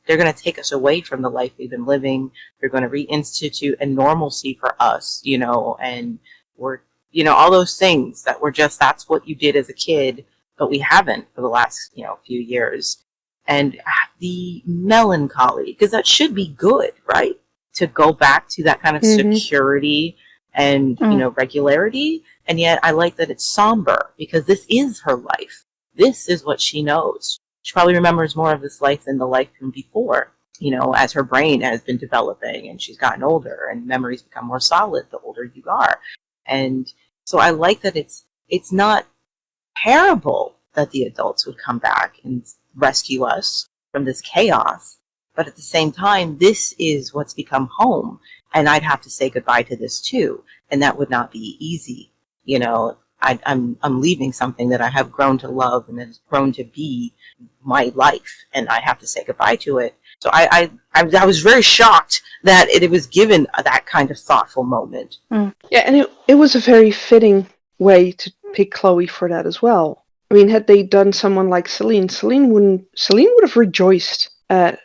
they're going to take us away from the life we've been living. They're going to reinstitute a normalcy for us, and we're, all those things that were just, that's what you did as a kid, but we haven't for the last, few years. And the melancholy, because that should be good, right? To go back to that kind of security and, regularity. And yet I like that it's somber, because this is her life. This is what she knows. She probably remembers more of this life than the life from before, as her brain has been developing and she's gotten older and memories become more solid the older you are. And so I like that it's not terrible that the adults would come back and rescue us from this chaos. But at the same time, this is what's become home. And I'd have to say goodbye to this too. And that would not be easy. I'm leaving something that I have grown to love and has grown to be my life. And I have to say goodbye to it. So I was very shocked that it was given that kind of thoughtful moment. Yeah, and it was a very fitting way to pick Chloe for that as well. I mean, had they done someone like Celine would have rejoiced at,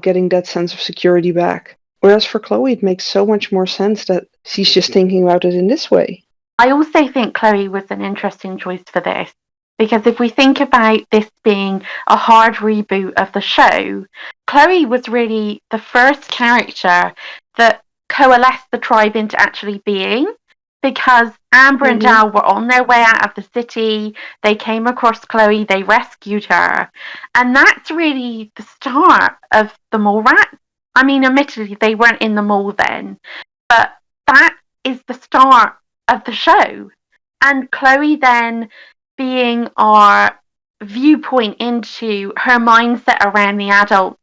getting that sense of security back. Whereas for Chloe, it makes so much more sense that she's just thinking about it in this way. I also think Chloe was an interesting choice for this, because if we think about this being a hard reboot of the show, Chloe was really the first character that coalesced the tribe into actually being, because Amber and Dal were on their way out of the city, they came across Chloe, they rescued her, and that's really the start of the mole rat. I mean, admittedly, they weren't in the mole then, but that is the start of the show. And Chloe then being our viewpoint into her mindset around the adults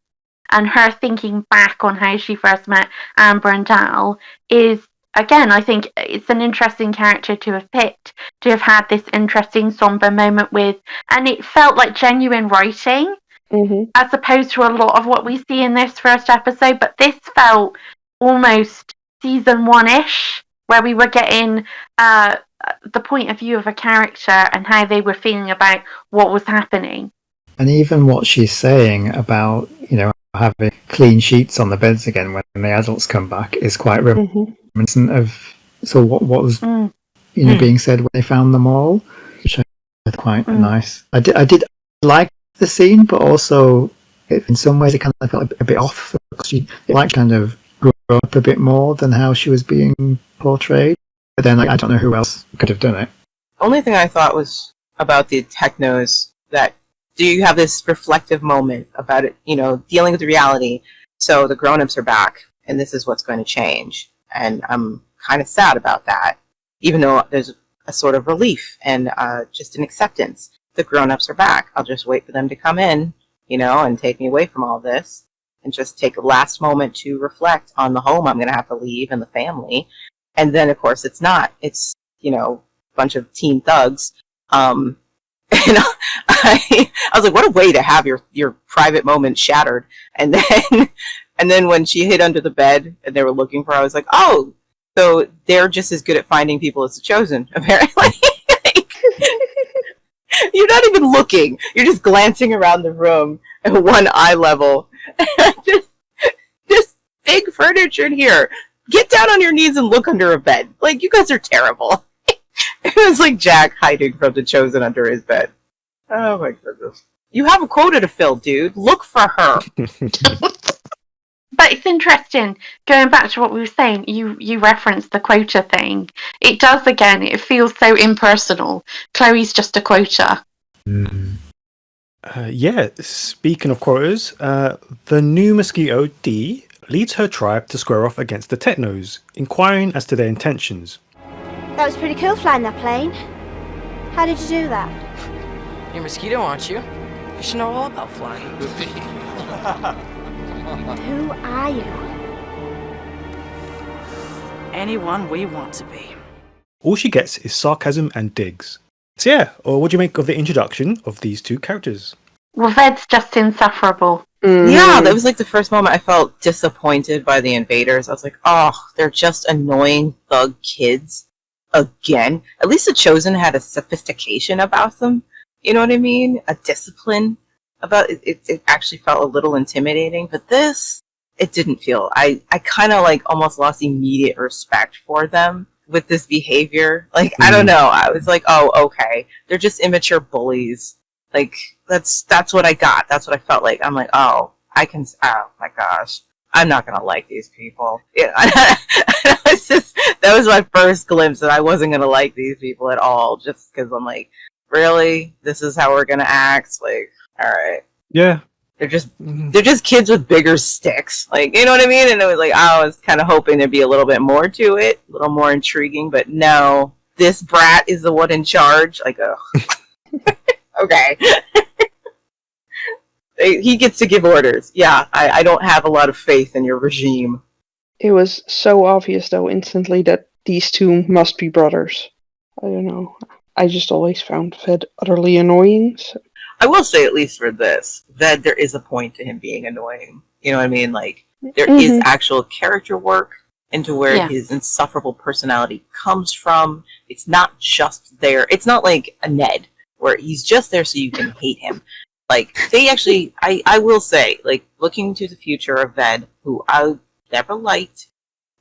and her thinking back on how she first met Amber and Dal is, again, I think it's an interesting character to have picked, to have had this interesting somber moment with, and it felt like genuine writing, as opposed to a lot of what we see in this first episode, but this felt almost season one-ish, where we were getting the point of view of a character and how they were feeling about what was happening. And even what she's saying about, having clean sheets on the beds again when the adults come back is quite reminiscent of what was being said when they found them all, which I thought quite nice. I did like the scene, but also in some ways it kind of felt a bit off, because she kind of grew up a bit more than how she was being portrayed. But then I don't know who else could have done it. Only thing I thought was about the Technos, that do you have this reflective moment about it, dealing with the reality. So the grown-ups are back, and this is what's going to change. And I'm kind of sad about that, even though there's a sort of relief and just an acceptance. The grown-ups are back. I'll just wait for them to come in, and take me away from all this, and just take a last moment to reflect on the home I'm going to have to leave and the family. And then, of course, it's not. It's, a bunch of teen thugs. And I was like, what a way to have your private moment shattered. And then when she hid under the bed and they were looking for her, I was like, oh, so they're just as good at finding people as the Chosen, apparently. You're not even looking. You're just glancing around the room at one eye level. just big furniture in here. Get down on your knees and look under a bed. Like, you guys are terrible. It was like Jack hiding from the Chosen under his bed. Oh my goodness. You have a quota to fill, dude. Look for her. But it's interesting, going back to what we were saying, you referenced the quota thing. It does, again, it feels so impersonal. Chloe's just a quota. Speaking of quotas, the new Mosquito, D, leads her tribe to square off against the Technos, inquiring as to their intentions. That was pretty cool flying that plane. How did you do that? You're a mosquito, aren't you? You should know all about flying. Who are you? Anyone we want to be. All she gets is sarcasm and digs. So what do you make of the introduction of these two characters? Well, Ved's just insufferable. Yeah, that was like the first moment I felt disappointed by the invaders. I was like, oh, they're just annoying thug kids. Again. At least the Chosen had a sophistication about them. You know what I mean? A discipline. about it. It actually felt a little intimidating, but this, it didn't feel. I kind of like almost lost immediate respect for them with this behavior. Like, I don't know. I was like, oh, okay. They're just immature bullies. Like, that's what I got. That's what I felt like. I'm like, oh, oh my gosh. I'm not gonna like these people. Yeah, that was my first glimpse that I wasn't gonna like these people at all, just because I'm like, really? This is how we're gonna act? Like, alright. Yeah. They're just kids with bigger sticks. Like, you know what I mean? And it was like, I was kind of hoping there'd be a little bit more to it, a little more intriguing, but no. This brat is the one in charge. Like, okay. He gets to give orders. Yeah, I don't have a lot of faith in your regime. It was so obvious, though, instantly that these two must be brothers. I don't know. I just always found Ved utterly annoying. So. I will say, at least for this, that there is a point to him being annoying. You know what I mean? Like, there is actual character work into where his insufferable personality comes from. It's not just there. It's not like a Ned, where he's just there so you can hate him. Like, they actually, I will say, like, looking to the future of Ved, who I never liked,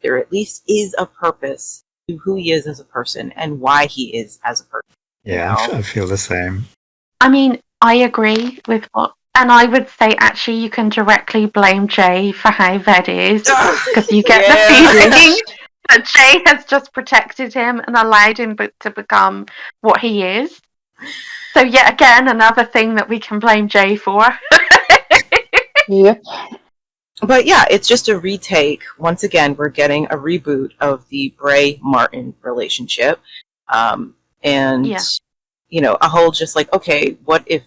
there at least is a purpose to who he is as a person and why he is as a person. Yeah, I feel the same. I mean, I agree with what, and I would say actually you can directly blame Jay for how Ved is, because you get the feeling that Jay has just protected him and allowed him to become what he is. So yet again, another thing that we can blame Jay for. Yep. But yeah, it's just a retake. Once again, we're getting a reboot of the Bray-Martin relationship. You know, a whole just like, okay, what if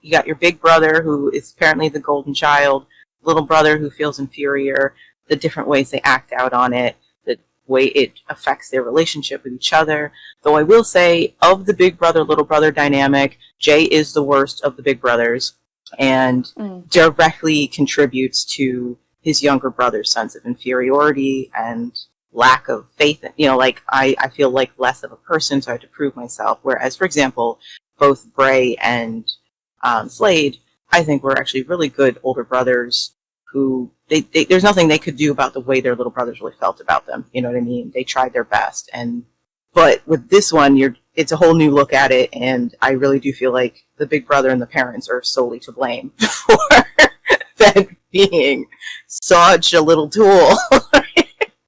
you got your big brother who is apparently the golden child, little brother who feels inferior, the different ways they act out on it, the way it affects their relationship with each other. Though I will say, of the big brother, little brother dynamic, Jay is the worst of the big brothers and directly contributes to his younger brother's sense of inferiority and lack of faith. You know, like, I feel like less of a person, so I have to prove myself. Whereas, for example, both Bray and Slade, I think were actually really good older brothers who, there's nothing they could do about the way their little brothers really felt about them. You know what I mean? They tried their best. But with this one, it's a whole new look at it, and I really do feel like the big brother and the parents are solely to blame for that being such a little tool.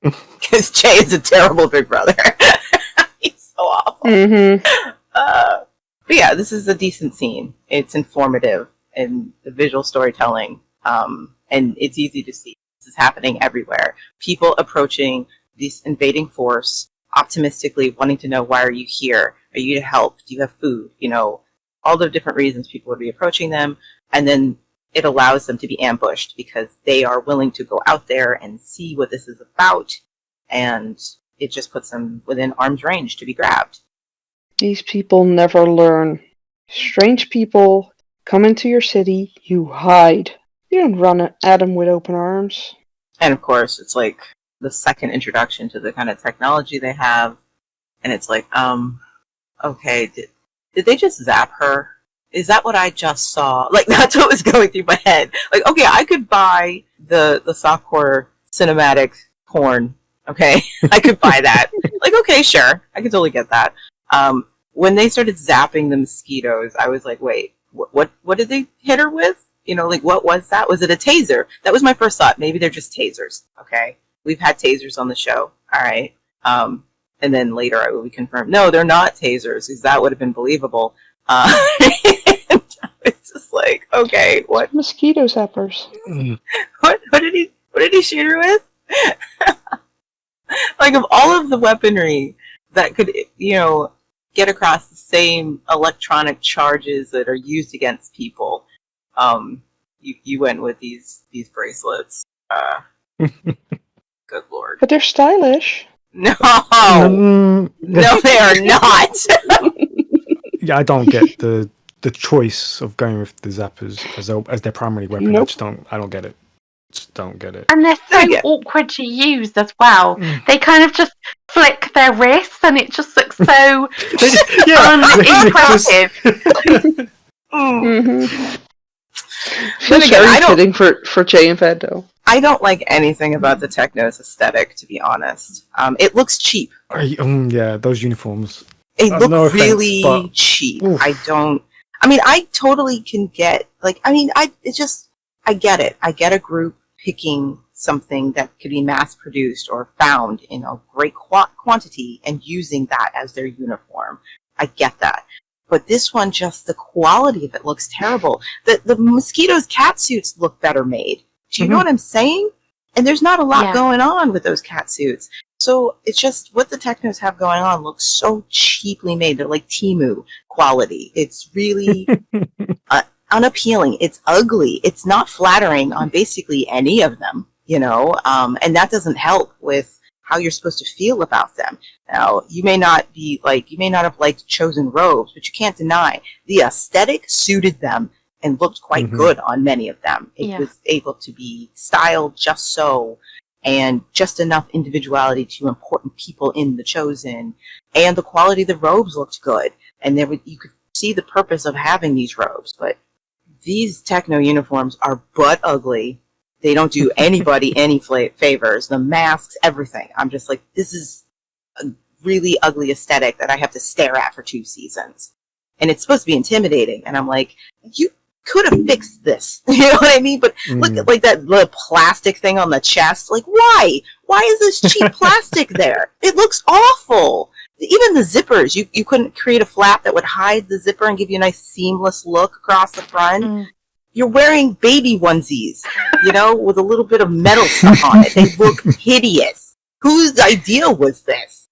Because Jay is a terrible big brother. He's so awful. But yeah, this is a decent scene. It's informative and the visual storytelling, and it's easy to see. This is happening everywhere. People approaching this invading force optimistically, wanting to know, why are you here? Are you to help? Do you have food? You know, all the different reasons people would be approaching them, and then it allows them to be ambushed because they are willing to go out there and see what this is about, and it just puts them within arm's range to be grabbed. These people never learn. Strange people come into your city, you hide. You don't run at them with open arms. And of course, it's like the second introduction to the kind of technology they have, and it's like, okay, did they just zap her? Is that what I just saw? Like, that's what was going through my head. Like, okay, I could buy the softcore cinematic porn. Okay, I could buy that. Like, okay, sure, I could totally get that. When they started zapping the mosquitoes, I was like, wait, what did they hit her with? You know, like, what was that? Was it a taser? That was my first thought. Maybe they're just tasers. Okay, we've had tasers on the show. All right. And then later I will be confirmed, no, they're not tasers, because that would have been believable. It's just like, okay, what? Mosquito zappers. What did he shoot her with? Like, of all of the weaponry that could, you know, get across the same electronic charges that are used against people, you went with these bracelets. Good lord. But they're stylish. No, no, they are not. Yeah, I don't get the choice of going with the zappers as their primary weapon. Nope. I don't get it. Just don't get it. And they're so awkward to use as well. They kind of just flick their wrists, and it just looks so unimpressive. That's again, very fitting for Jay and Ved, though. I don't like anything about the Technos aesthetic, to be honest. It looks cheap. Yeah, those uniforms. They look no really offense, but... cheap. Oof. I totally can get, I get it. I get a group picking something that could be mass-produced or found in a great quantity and using that as their uniform. I get that. But this one, just the quality of it looks terrible. The Mozquitos' cat suits look better made. Do you know what I'm saying? And there's not a lot going on with those cat suits. So it's just what the Technos have going on looks so cheaply made. They're like Temu quality. It's really unappealing. It's ugly. It's not flattering on basically any of them, and that doesn't help with how you're supposed to feel about them. Now, you may not have liked Chosen robes, but you can't deny the aesthetic suited them and looked quite good on many of them. It was able to be styled just so, and just enough individuality to important people in the Chosen, and the quality of the robes looked good, and you could see the purpose of having these robes. But these Techno uniforms are butt ugly. They don't do anybody any favors. The masks, everything. I'm just like, this is a really ugly aesthetic that I have to stare at for 2 seasons. And it's supposed to be intimidating. And I'm like, you could have fixed this. You know what I mean? But look at that little plastic thing on the chest. Like, why? Why is this cheap plastic there? It looks awful. Even the zippers, you couldn't create a flap that would hide the zipper and give you a nice seamless look across the front. You're wearing baby onesies, with a little bit of metal stuff on it. They look hideous. Whose idea was this?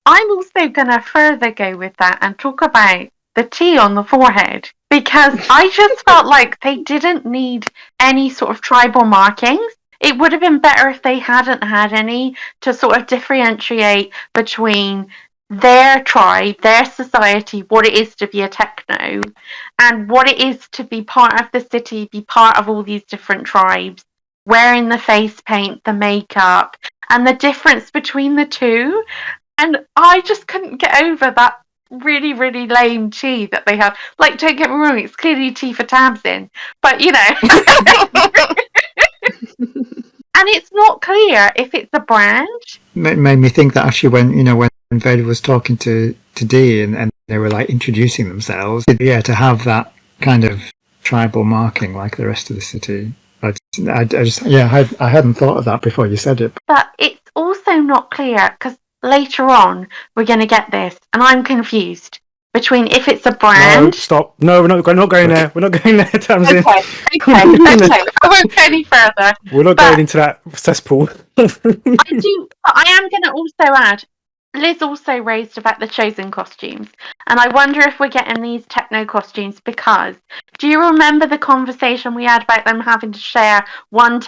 I'm also going to further go with that and talk about the T on the forehead, because I just felt like they didn't need any sort of tribal markings. It would have been better if they hadn't had any to sort of differentiate between their tribe, their society, what it is to be a Techno, and what it is to be part of the city, be part of all these different tribes, wearing the face paint, the makeup, and the difference between the two. And I just couldn't get over that really, really lame T that they have. Like, don't get me wrong, it's clearly T for Tamsin, but and it's not clear if it's a brand. It made me think that actually when Vader was talking to Dee and they were like introducing themselves, to have that kind of tribal marking like the rest of the city. I hadn't thought of that before you said it. But it's also not clear, because later on we're going to get this, and I'm confused between if it's a brand. No, stop. No, we're not going there. We're not going there, Tamsin. Okay. I won't go any further. We're not going into that cesspool. I am going to also add, Liz also raised about the Chosen costumes, and I wonder if we're getting these Techno costumes because, do you remember the conversation we had about them having to share one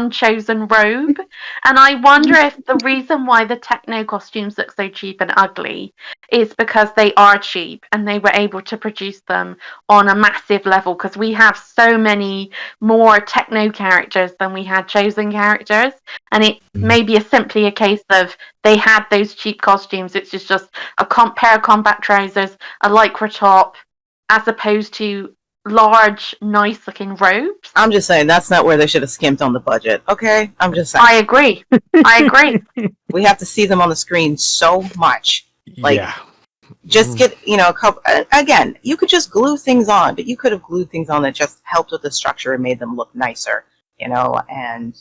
Chosen robe? And I wonder if the reason why the Techno costumes look so cheap and ugly is because they are cheap and they were able to produce them on a massive level, because we have so many more Techno characters than we had Chosen characters, and it may be simply a case of they had those cheap costumes. It's just a pair of combat trousers, a lycra top, as opposed to large, nice-looking robes. I'm just saying that's not where they should have skimped on the budget. Okay, I'm just saying. I agree. We have to see them on the screen so much. Just get a couple. Again, you could just glue things on, but you could have glued things on that just helped with the structure and made them look nicer. And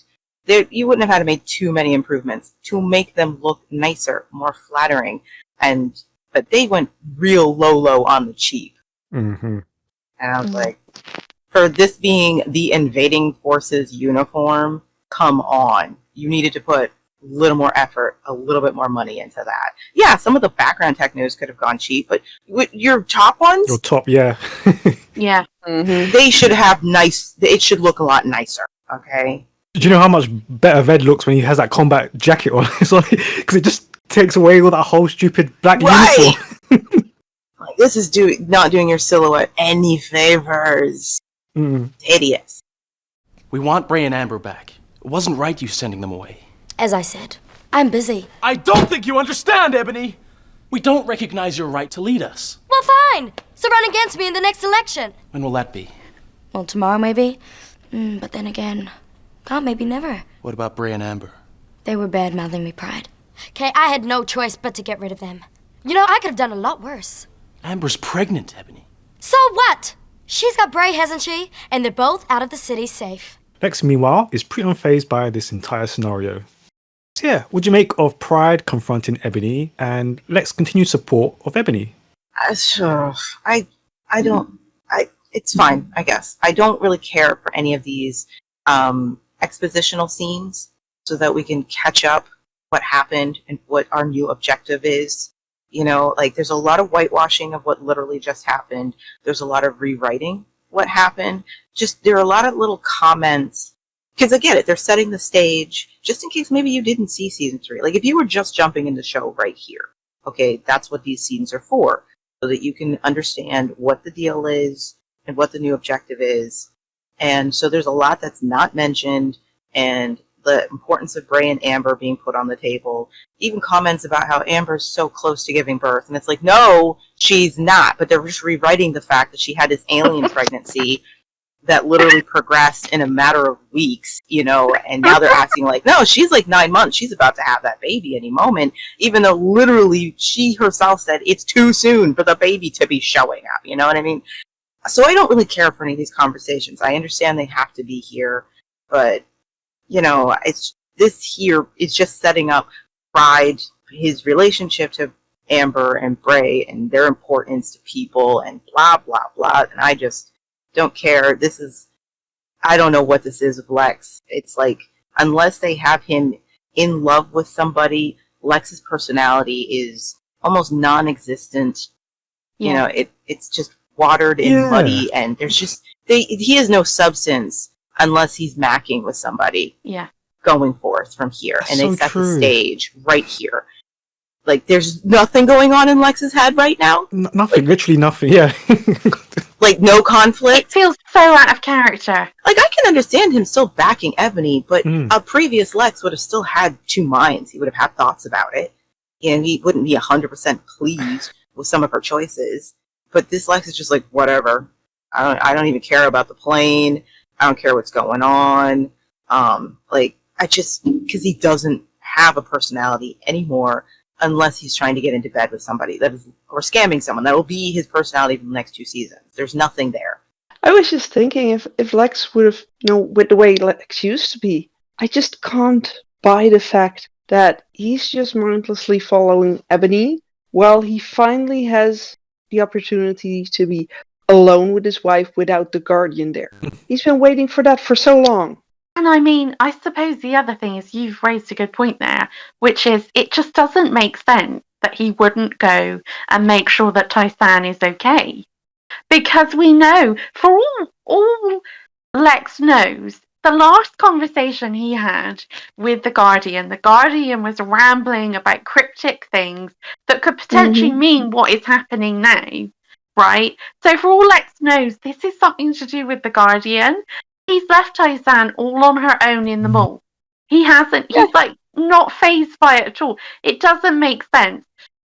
you wouldn't have had to make too many improvements to make them look nicer, more flattering. But they went real low on the cheap. Mm-hmm. And I was like, for this being the invading forces uniform, come on. You needed to put a little more effort, a little bit more money into that. Yeah, some of the background Technos could have gone cheap, but your top ones? Your top, yeah. Yeah. Mm-hmm. They should have it should look a lot nicer, okay? Do you know how much better Ved looks when he has that combat jacket on? It's like, because it just takes away all that whole stupid black uniform. This is not doing your silhouette any favors. Hideous. We want Bray and Amber back. It wasn't right you sending them away. As I said, I'm busy. I don't think you understand, Ebony! We don't recognize your right to lead us. Well, fine! So run against me in the next election. When will that be? Well, tomorrow maybe. But then again, can't maybe never. What about Bray and Amber? They were bad-mouthing me Pride. Okay, I had no choice but to get rid of them. You know, I could have done a lot worse. Amber's pregnant, Ebony. So what? She's got Bray, hasn't she? And they're both out of the city safe. Lex, meanwhile, is pretty unfazed by this entire scenario. So yeah, what'd you make of Pride confronting Ebony and Lex's continued support of Ebony? It's fine, I guess. I don't really care for any of these expositional scenes so that we can catch up what happened and what our new objective is. You know, like there's a lot of whitewashing of what literally just happened. There's a lot of rewriting what happened. Just there are a lot of little comments because I get it. They're setting the stage just in case maybe you didn't see season 3. Like if you were just jumping in the show right here, okay, that's what these scenes are for, so that you can understand what the deal is and what the new objective is. And so there's a lot that's not mentioned, and the importance of Bray and Amber being put on the table. Even comments about how Amber's so close to giving birth. And it's like, no, she's not. But they're just rewriting the fact that she had this alien pregnancy that literally progressed in a matter of weeks, you know, and now they're acting like, no, she's like 9 months. She's about to have that baby any moment, even though literally she herself said it's too soon for the baby to be showing up. You know what I mean? So I don't really care for any of these conversations. I understand they have to be here, but you know, this here is just setting up Pride, his relationship to Amber and Bray, and their importance to people, and blah, blah, blah. And I just don't care. I don't know what this is with Lex. It's like, unless they have him in love with somebody, Lex's personality is almost non-existent. Yeah. You know, it's just watered and muddy, and there's just, he has no substance unless he's macking with somebody going forth from here. And they set the stage right here. Like, there's nothing going on in Lex's head right now. Nothing, like, literally nothing, yeah. Like, no conflict. It feels so out of character. Like, I can understand him still backing Ebony, but a previous Lex would have still had two minds. He would have had thoughts about it. And he wouldn't be 100% pleased with some of her choices. But this Lex is just like, whatever. I don't even care about the plane. I don't care what's going on. Because he doesn't have a personality anymore unless he's trying to get into bed with somebody or scamming someone. That will be his personality for the next 2 seasons. There's nothing there. I was just thinking if Lex would have, with the way Lex used to be, I just can't buy the fact that he's just mindlessly following Ebony while he finally has the opportunity to be alone with his wife without the guardian there. He's been waiting for that for so long. And I mean, I suppose the other thing is you've raised a good point there, which is it just doesn't make sense that he wouldn't go and make sure that Tai-San is okay. Because we know, for all Lex knows, the last conversation he had with the Guardian was rambling about cryptic things that could potentially mean what is happening now. Right? So for all Lex knows, this is something to do with the Guardian. He's left Tai-San all on her own in the mall. He hasn't, he's like not fazed by it at all. It doesn't make sense.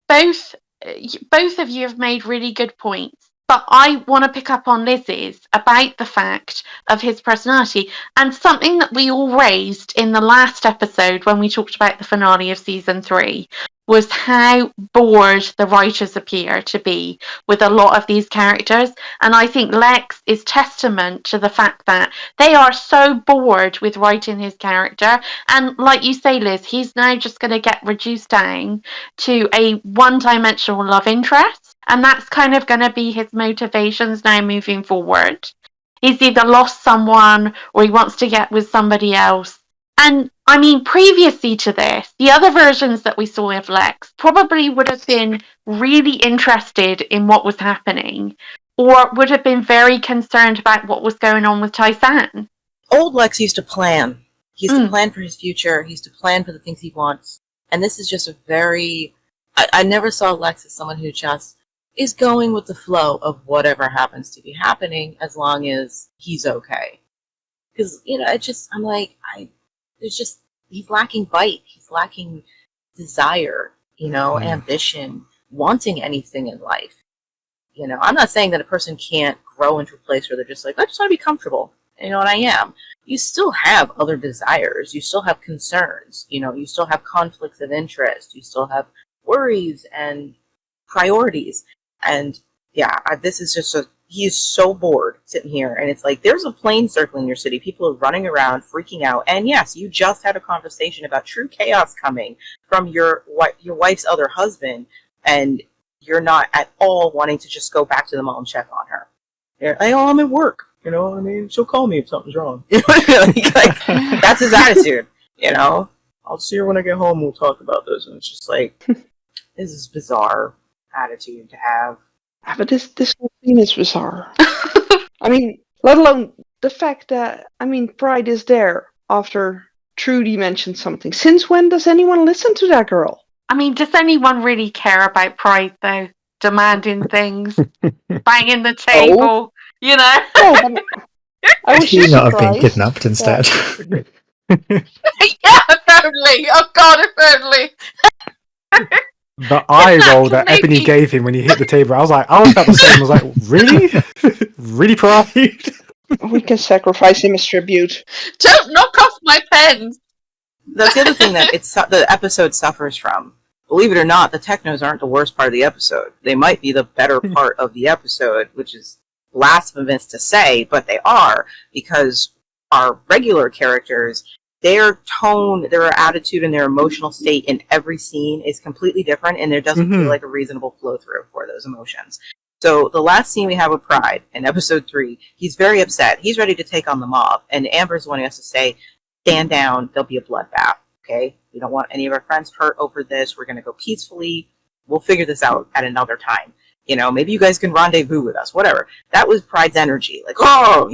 Both of you have made really good points. But I want to pick up on Liz's about the fact of his personality, and something that we all raised in the last episode when we talked about the finale of season 3 was how bored the writers appear to be with a lot of these characters. And I think Lex is testament to the fact that they are so bored with writing his character. And like you say, Liz, he's now just going to get reduced down to a one-dimensional love interest. And that's kind of going to be his motivations now moving forward. He's either lost someone or he wants to get with somebody else. And I mean, previously to this, the other versions that we saw of Lex probably would have been really interested in what was happening, or would have been very concerned about what was going on with Tai-San. Old Lex used to plan. He used to plan for his future. He used to plan for the things he wants. And this is just a very... I never saw Lex as someone who just is going with the flow of whatever happens to be happening as long as he's okay. Because, you know, I'm like... he's lacking bite. He's lacking desire, you know, ambition, wanting anything in life. You know, I'm not saying that a person can't grow into a place where they're just like, I just want to be comfortable. And I am. You still have other desires. You still have concerns. You still have conflicts of interest. You still have worries and priorities. And yeah, this is just he's so bored sitting here. And it's like, there's a plane circling your city. People are running around, freaking out. And yes, you just had a conversation about true chaos coming from your wife's other husband. And you're not at all wanting to just go back to the mall and check on her. You're like, oh, I'm at work. She'll call me if something's wrong. Like, that's his attitude. I'll see her when I get home. We'll talk about this. And it's just like, this is bizarre attitude to have. Yeah, but this whole scene is bizarre. I mean, let alone the fact that, Pride is there after Trudy mentioned something. Since when does anyone listen to that girl? Does anyone really care about Pride, though? Demanding things, banging the table, No, but I was Should just not have been surprised kidnapped instead. Yeah, totally. Oh God, totally. The eye roll that Ebony gave him when he hit the table, I was about the same. I was like, really? Really, Pride? We can sacrifice him as tribute. Don't knock off my pens. That's the other thing that the episode suffers from. Believe it or not, the Technos aren't the worst part of the episode. They might be the better part of the episode, which is blasphemous to say, but they are, because our regular characters, their tone, their attitude, and their emotional state in every scene is completely different, and there doesn't feel like a reasonable flow-through for those emotions. So the last scene we have with Pride, in episode 3, he's very upset. He's ready to take on the mob, and Amber's wanting us to say, stand down, there'll be a bloodbath. Okay, we don't want any of our friends hurt over this. We're going to go peacefully. We'll figure this out at another time. Maybe you guys can rendezvous with us, whatever. That was Pride's energy. Like, oh,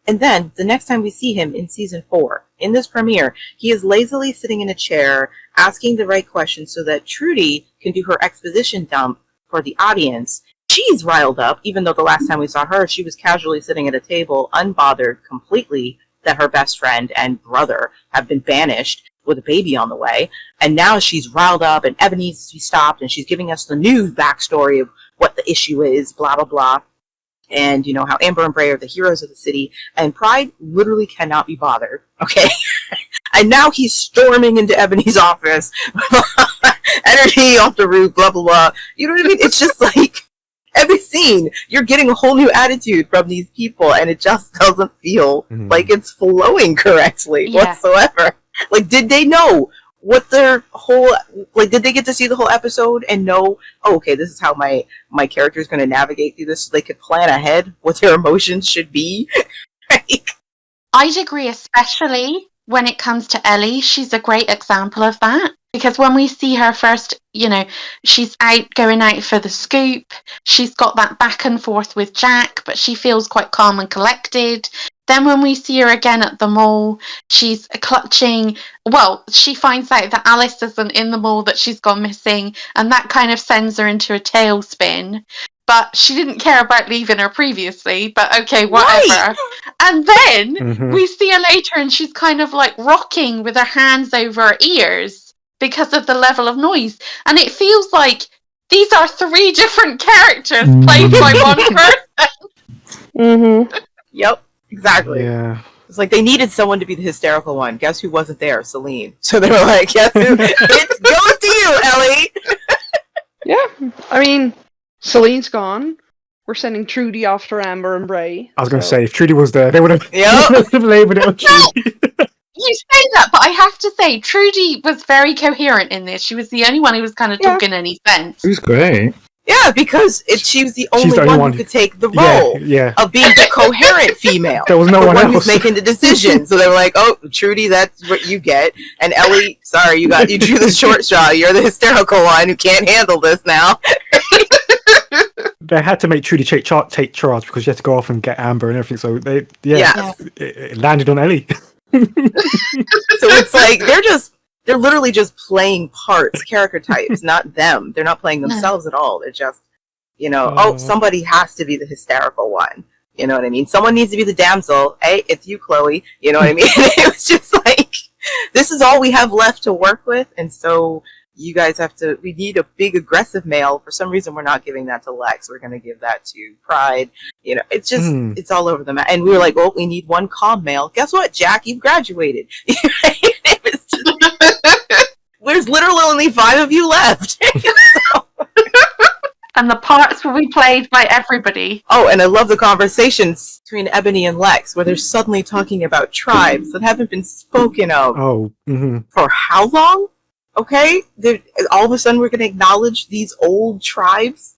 And then, the next time we see him in season 4, in this premiere, he is lazily sitting in a chair, asking the right questions so that Trudy can do her exposition dump for the audience. She's riled up, even though the last time we saw her, she was casually sitting at a table, unbothered completely that her best friend and brother have been banished with a baby on the way, and now she's riled up, and Ebony needs to be stopped, and she's giving us the new backstory of what the issue is, blah, blah, blah, and, how Amber and Bray are the heroes of the city, and Pride literally cannot be bothered, okay? And now he's storming into Ebony's office, energy off the roof, blah, blah, blah, you know what I mean? It's just like, every scene, you're getting a whole new attitude from these people, and it just doesn't feel like it's flowing correctly whatsoever. Like, did they know what their whole, did they get to see the whole episode and know, oh, okay, this is how my character is going to navigate through this, so they could plan ahead what their emotions should be? I'd agree, especially when it comes to Ellie. She's a great example of that. Because when we see her first, she's going out for the scoop. She's got that back and forth with Jack, but she feels quite calm and collected. Then when we see her again at the mall, she's clutching. Well, she finds out that Alice isn't in the mall, that she's gone missing, and that kind of sends her into a tailspin. But she didn't care about leaving her previously, but okay, whatever. Right. And then we see her later, and she's kind of like rocking with her hands over her ears because of the level of noise. And it feels like these are 3 different characters played by one person. Yep. Exactly. Yeah. It's like they needed someone to be the hysterical one. Guess who wasn't there? Celine. So they were like, guess who? It goes to you, Ellie! Yeah. Celine's gone. We're sending Trudy after Amber and Bray. I was going to say, if Trudy was there, they would have labeled it on Trudy. You say that, but I have to say, Trudy was very coherent in this. She was the only one who was kind of talking any sense. It was great. Yeah, because she was the only one who could take the role of being the coherent female. There was no one else who's making the decision. So they were like, "Oh, Trudy, that's what you get." And Ellie, sorry, you drew the short straw. You're the hysterical one who can't handle this now. They had to make Trudy take charge because she had to go off and get Amber and everything. So it landed on Ellie. So it's like they're literally just playing parts, character types, not them. They're not playing themselves at all. They're just, somebody has to be the hysterical one. You know what I mean? Someone needs to be the damsel. Hey, it's you, Chloe. You know what I mean? It was just like, this is all we have left to work with. And so, you guys have to, we need a big aggressive male. For some reason, we're not giving that to Lex. We're going to give that to Pride. You know, it's just, it's all over the map. And we were like, well, we need one calm male. Guess what, Jack? You've graduated. There's literally only 5 of you left. And the parts will be played by everybody. Oh, and I love the conversations between Ebony and Lex, where they're suddenly talking about tribes that haven't been spoken of for how long? Okay, all of a sudden we're going to acknowledge these old tribes.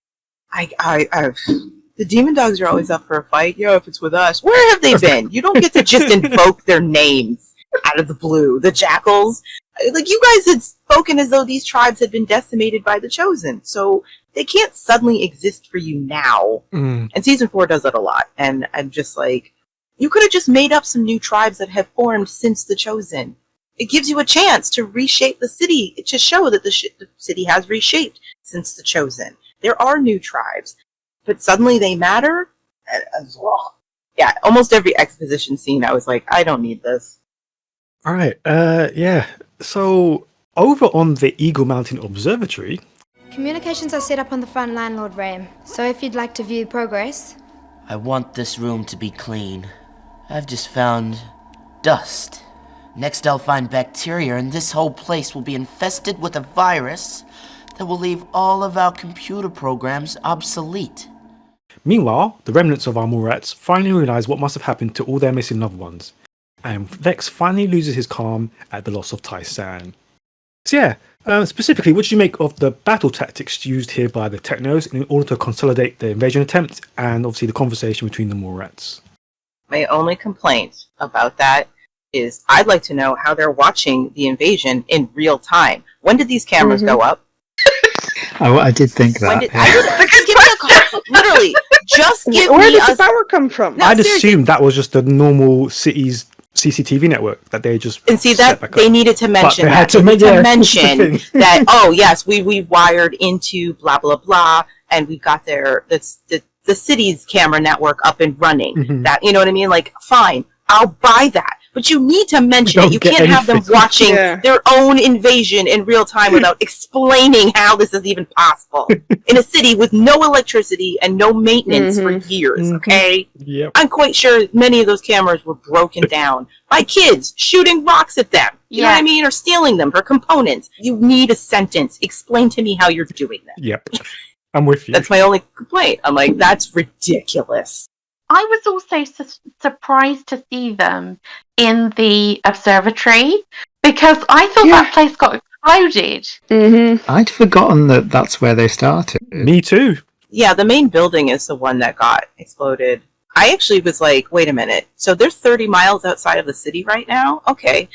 The demon dogs are always up for a fight. Yeah, if it's with us, where have they been? You don't get to just invoke their names out of the blue. The jackals, like you guys had spoken as though these tribes had been decimated by the Chosen, so they can't suddenly exist for you now. And season 4 does that a lot. And I'm just like, you could have just made up some new tribes that have formed since the Chosen. It gives you a chance to reshape the city, to show that the city has reshaped since the Chosen. There are new tribes, but suddenly they matter. Yeah, almost every exposition scene, I was like, I don't need this. All right. Yeah. So over on the Eagle Mountain Observatory, communications are set up on the front line, Lord Ram. So if you'd like to view progress, I want this room to be clean. I've just found dust. Next I'll find bacteria, and this whole place will be infested with a virus that will leave all of our computer programs obsolete. Meanwhile, the remnants of our Morats finally realise what must have happened to all their missing loved ones, and Lex finally loses his calm at the loss of Tai-San. So yeah, specifically, what do you make of the battle tactics used here by the Technos in order to consolidate the invasion attempt, and obviously the conversation between the Morats? My only complaint about that is I'd like to know how they're watching the invasion in real time. When did these cameras go up? I did think that. Just give me a call. Literally, just give Where me did the power come from? No, I'd seriously. assumed that was just the normal city's CCTV network that they just and see that they needed to mention they that. had to mention that. Oh yes, we wired into blah blah blah, and we got the city's camera network up and running. That, you know what I mean? Like, fine, I'll buy that. But you need to mention it. You can't have them watching their own invasion in real time without explaining how this is even possible. In a city with no electricity and no maintenance for years, okay? Yep. I'm quite sure many of those cameras were broken down by kids shooting rocks at them. You know what I mean? Or stealing them for components. You need a sentence. Explain to me how you're doing that. Yep. I'm with you. That's my only complaint. I'm like, that's ridiculous. I was also surprised to see them in the observatory because I thought that place got exploded. I'd forgotten that that's where they started. Me too. Yeah, the main building is the one that got exploded. I actually was like, wait a minute. So they're 30 miles outside of the city right now? Okay.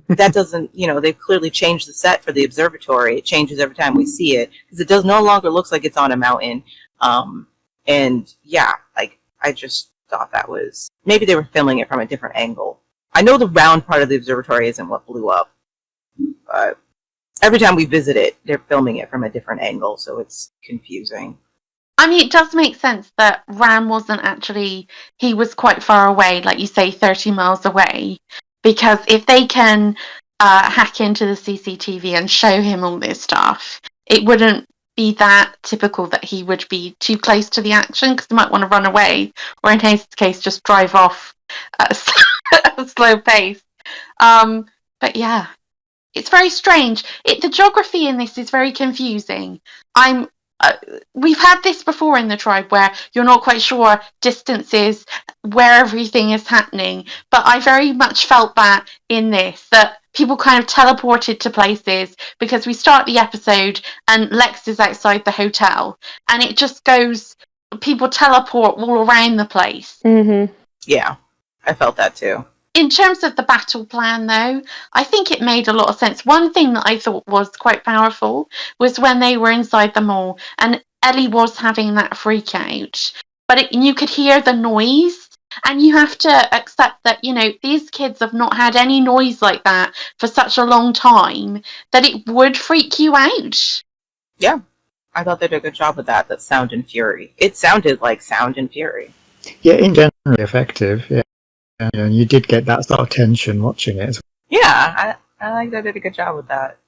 That doesn't, they've clearly changed the set for the observatory. It changes every time we see it because it does no longer looks like it's on a mountain. And yeah, like, I just thought that was... Maybe they were filming it from a different angle. I know the round part of the observatory isn't what blew up. But every time we visit it, they're filming it from a different angle, so it's confusing. I mean, it does make sense that Ram wasn't actually... He was quite far away, like you say, 30 miles away. Because if they can hack into the CCTV and show him all this stuff, it wouldn't be that typical that he would be too close to the action because he might want to run away, or in his case, just drive off at a slow pace. But yeah, it's very strange. The geography in this is very confusing. We've had this before in the tribe where you're not quite sure distances, where everything is happening, but I very much felt that in this, that people kind of teleported to places because we start the episode and Lex is outside the hotel and it just goes, people teleport all around the place. Yeah, I felt that too. In terms of the battle plan, though, I think it made a lot of sense. One thing that I thought was quite powerful was when they were inside the mall and Ellie was having that freak out, but you could hear the noise, and you have to accept that, these kids have not had any noise like that for such a long time, that it would freak you out. Yeah, I thought they did a good job with that sound and fury. It sounded like Sound and Fury. Yeah, in general, effective, yeah. And you did get that sort of tension watching it. Yeah, I like they did a good job with that.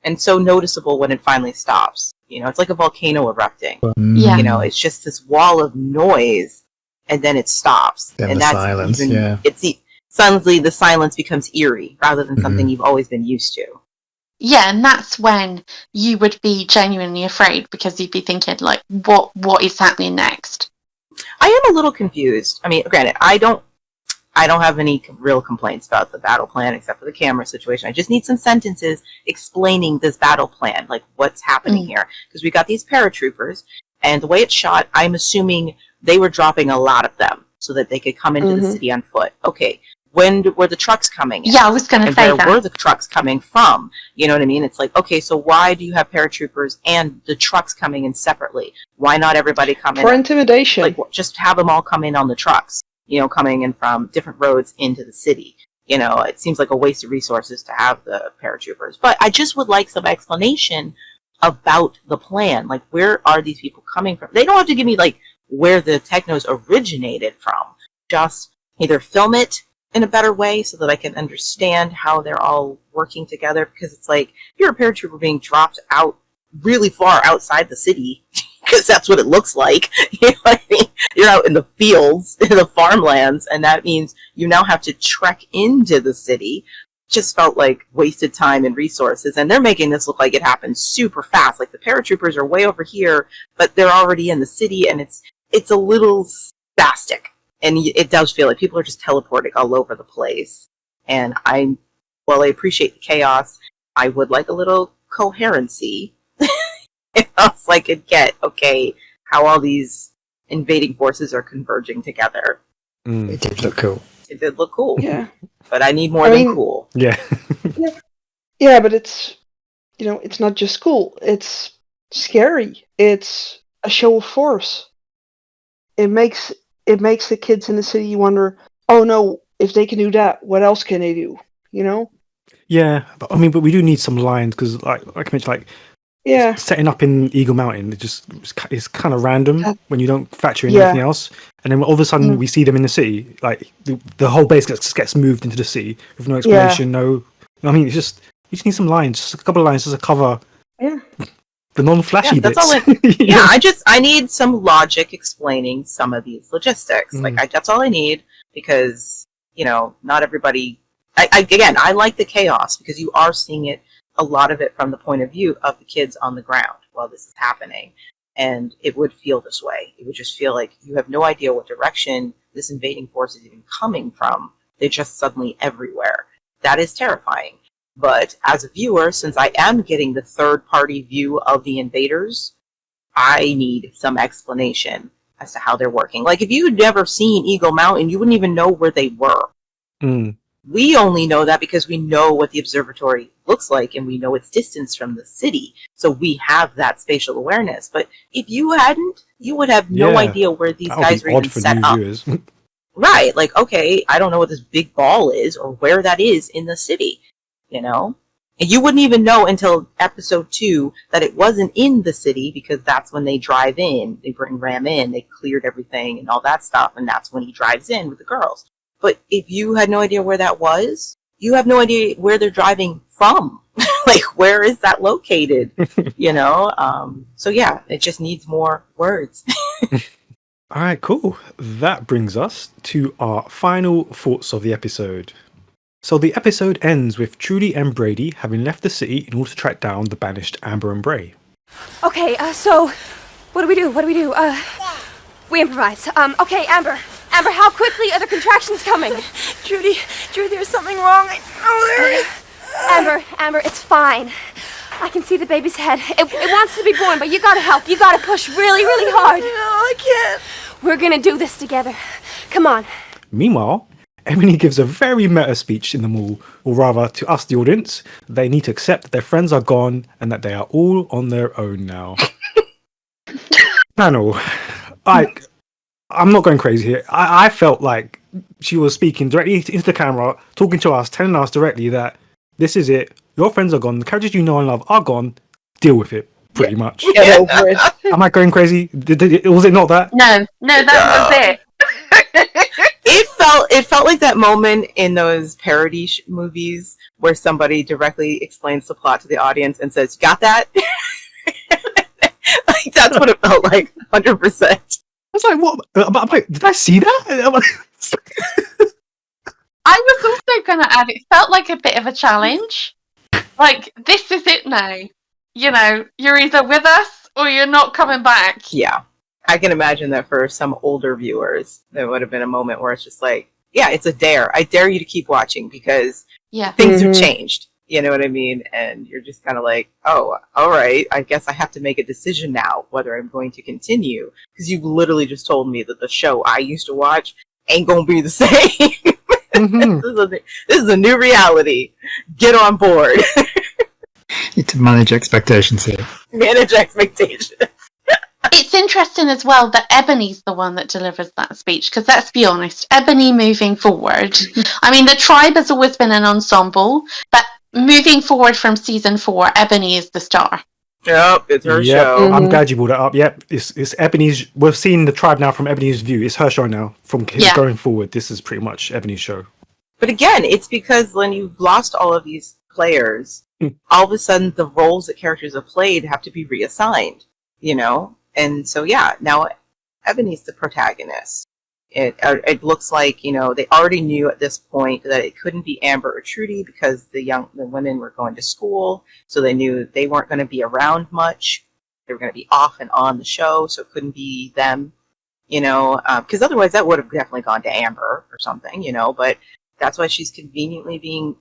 and so noticeable when it finally stops. It's like a volcano erupting. Yeah. It's just this wall of noise, and then it stops. Then and the that's silence, even, suddenly the silence becomes eerie rather than something you've always been used to. Yeah, and that's when you would be genuinely afraid, because you'd be thinking, like, what is happening next? I am a little confused. I mean, granted, I don't have any real complaints about the battle plan except for the camera situation. I just need some sentences explaining this battle plan, like what's happening here. Because we got these paratroopers, and the way it's shot, I'm assuming they were dropping a lot of them so that they could come into the city on foot. Okay, when were the trucks coming in? Yeah, I was going to say that. And where were the trucks coming from? You know what I mean? It's like, okay, so why do you have paratroopers and the trucks coming in separately? Why not everybody come in? For intimidation. Like, just have them all come in on the trucks, coming in from different roads into the city. It seems like a waste of resources to have the paratroopers. But I just would like some explanation about the plan. Like, where are these people coming from? They don't have to give me, like, where the Technos originated from. Just either film it in a better way so that I can understand how they're all working together, because it's like, you're a paratrooper being dropped out really far outside the city, because that's what it looks like. You know what I mean? You're out in the fields, in the farmlands, and that means you now have to trek into the city. Just felt like wasted time and resources, and they're making this look like it happened super fast. Like, the paratroopers are way over here, but they're already in the city, and it's a little spastic. And it does feel like people are just teleporting all over the place. And I appreciate the chaos, I would like a little coherency. Else I could get, how all these invading forces are converging together. It did look cool. It did look cool. Yeah. But I need more than cool. Yeah. Yeah, but it's, it's not just cool. It's scary. It's a show of force. It makes the kids in the city wonder, oh no, if they can do that, what else can they do? Yeah, but we do need some lines, because like I mentioned, setting up in Eagle Mountain, it's kind of random when you don't factor in anything else, and then all of a sudden we see them in the city. Like the whole base gets moved into the city with no explanation. You just need some lines, just a couple of lines, just to cover the non-flashy bits. That's all I need some logic explaining some of these logistics. That's all I need, because not everybody. I like the chaos, because you are seeing it, a lot of it, from the point of view of the kids on the ground while this is happening. And it would feel this way. It would just feel like you have no idea what direction this invading force is even coming from. They're just suddenly everywhere. That is terrifying. But as a viewer, since I am getting the third-party view of the invaders, I need some explanation as to how they're working. Like, if you had never seen Eagle Mountain, you wouldn't even know where they were. We only know that because we know what the observatory looks like, and we know its distance from the city. So we have that spatial awareness. But if you hadn't, you would have no idea where these guys were even set up. Right. Like, I don't know what this big ball is or where that is in the city. And you wouldn't even know until episode 2 that it wasn't in the city, because that's when they drive in. They bring Ram in, they cleared everything and all that stuff, and that's when he drives in with the girls. But if you had no idea where that was, you have no idea where they're driving from. Like, where is that located? So yeah, it just needs more words. All right, cool. That brings us to our final thoughts of the episode. So the episode ends with Trudy and Brady having left the city in order to track down the banished Amber and Bray. Okay, so what do we do? We improvise. Okay, Amber, how quickly are the contractions coming? Trudy, there's something wrong. Amber, it's fine. I can see the baby's head. It wants to be born, but you gotta help. You gotta push really, really hard. No, I can't. We're gonna do this together. Come on. Meanwhile, Ebony gives a very meta speech in the mall, or rather, to us, the audience. They need to accept that their friends are gone and that they are all on their own now. Panel. I'm not going crazy here. I felt like she was speaking directly into the camera, talking to us, telling us directly that this is it. Your friends are gone. The characters you know and love are gone. Deal with it, pretty much. Get over it. Am I going crazy? Was it not that? No, that was it. It It felt like that moment in those parody movies where somebody directly explains the plot to the audience and says, "Got that?" Like, that's what it felt like, 100%. I was like, what? I'm like, did I see that? I was also going to add, it felt like a bit of a challenge. Like, this is it now. You know, you're either with us or you're not coming back. Yeah. I can imagine that for some older viewers, there would have been a moment where it's just like, yeah, it's a dare. I dare you to keep watching because things have changed. You know what I mean? And you're just kind of like, oh, all right, I guess I have to make a decision now whether I'm going to continue. Because you've literally just told me that the show I used to watch ain't going to be the same. This is a new reality. Get on board. Need to manage expectations here. Manage expectations. It's interesting as well that Ebony's the one that delivers that speech, because let's be honest, Ebony moving forward, I mean, the tribe has always been an ensemble, but moving forward from season 4, Ebony is the star. Yep, it's her show. I'm glad you brought it up. Yep, it's Ebony's. We've seen the tribe now from Ebony's view. It's her show now. From going forward, this is pretty much Ebony's show. But again, it's because when you've lost all of these players, all of a sudden the roles that characters have played have to be reassigned, you know? And so, yeah, now Ebony's the protagonist. It looks like, you know, they already knew at this point that it couldn't be Amber or Trudy because the women were going to school, so they knew they weren't going to be around much. They were going to be off and on the show, so it couldn't be them, you know, because otherwise that would have definitely gone to Amber or something, you know, but that's why she's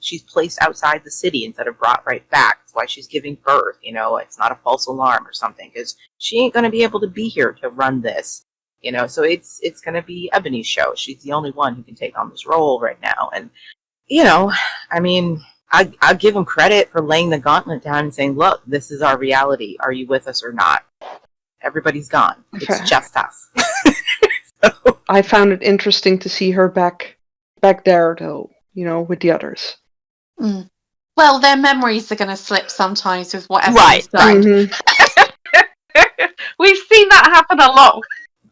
she's placed outside the city instead of brought right back. That's why she's giving birth, you know, it's not a false alarm or something, because she ain't going to be able to be here to run this. You know, so it's going to be Ebony's show. She's the only one who can take on this role right now. And, you know, I mean, I give them credit for laying the gauntlet down and saying, look, this is our reality. Are you with us or not? Everybody's gone. It's just us. I found it interesting to see her back there, though, you know, with the others. Mm. Well, their memories are going to slip sometimes with whatever is done. We've seen that happen a lot.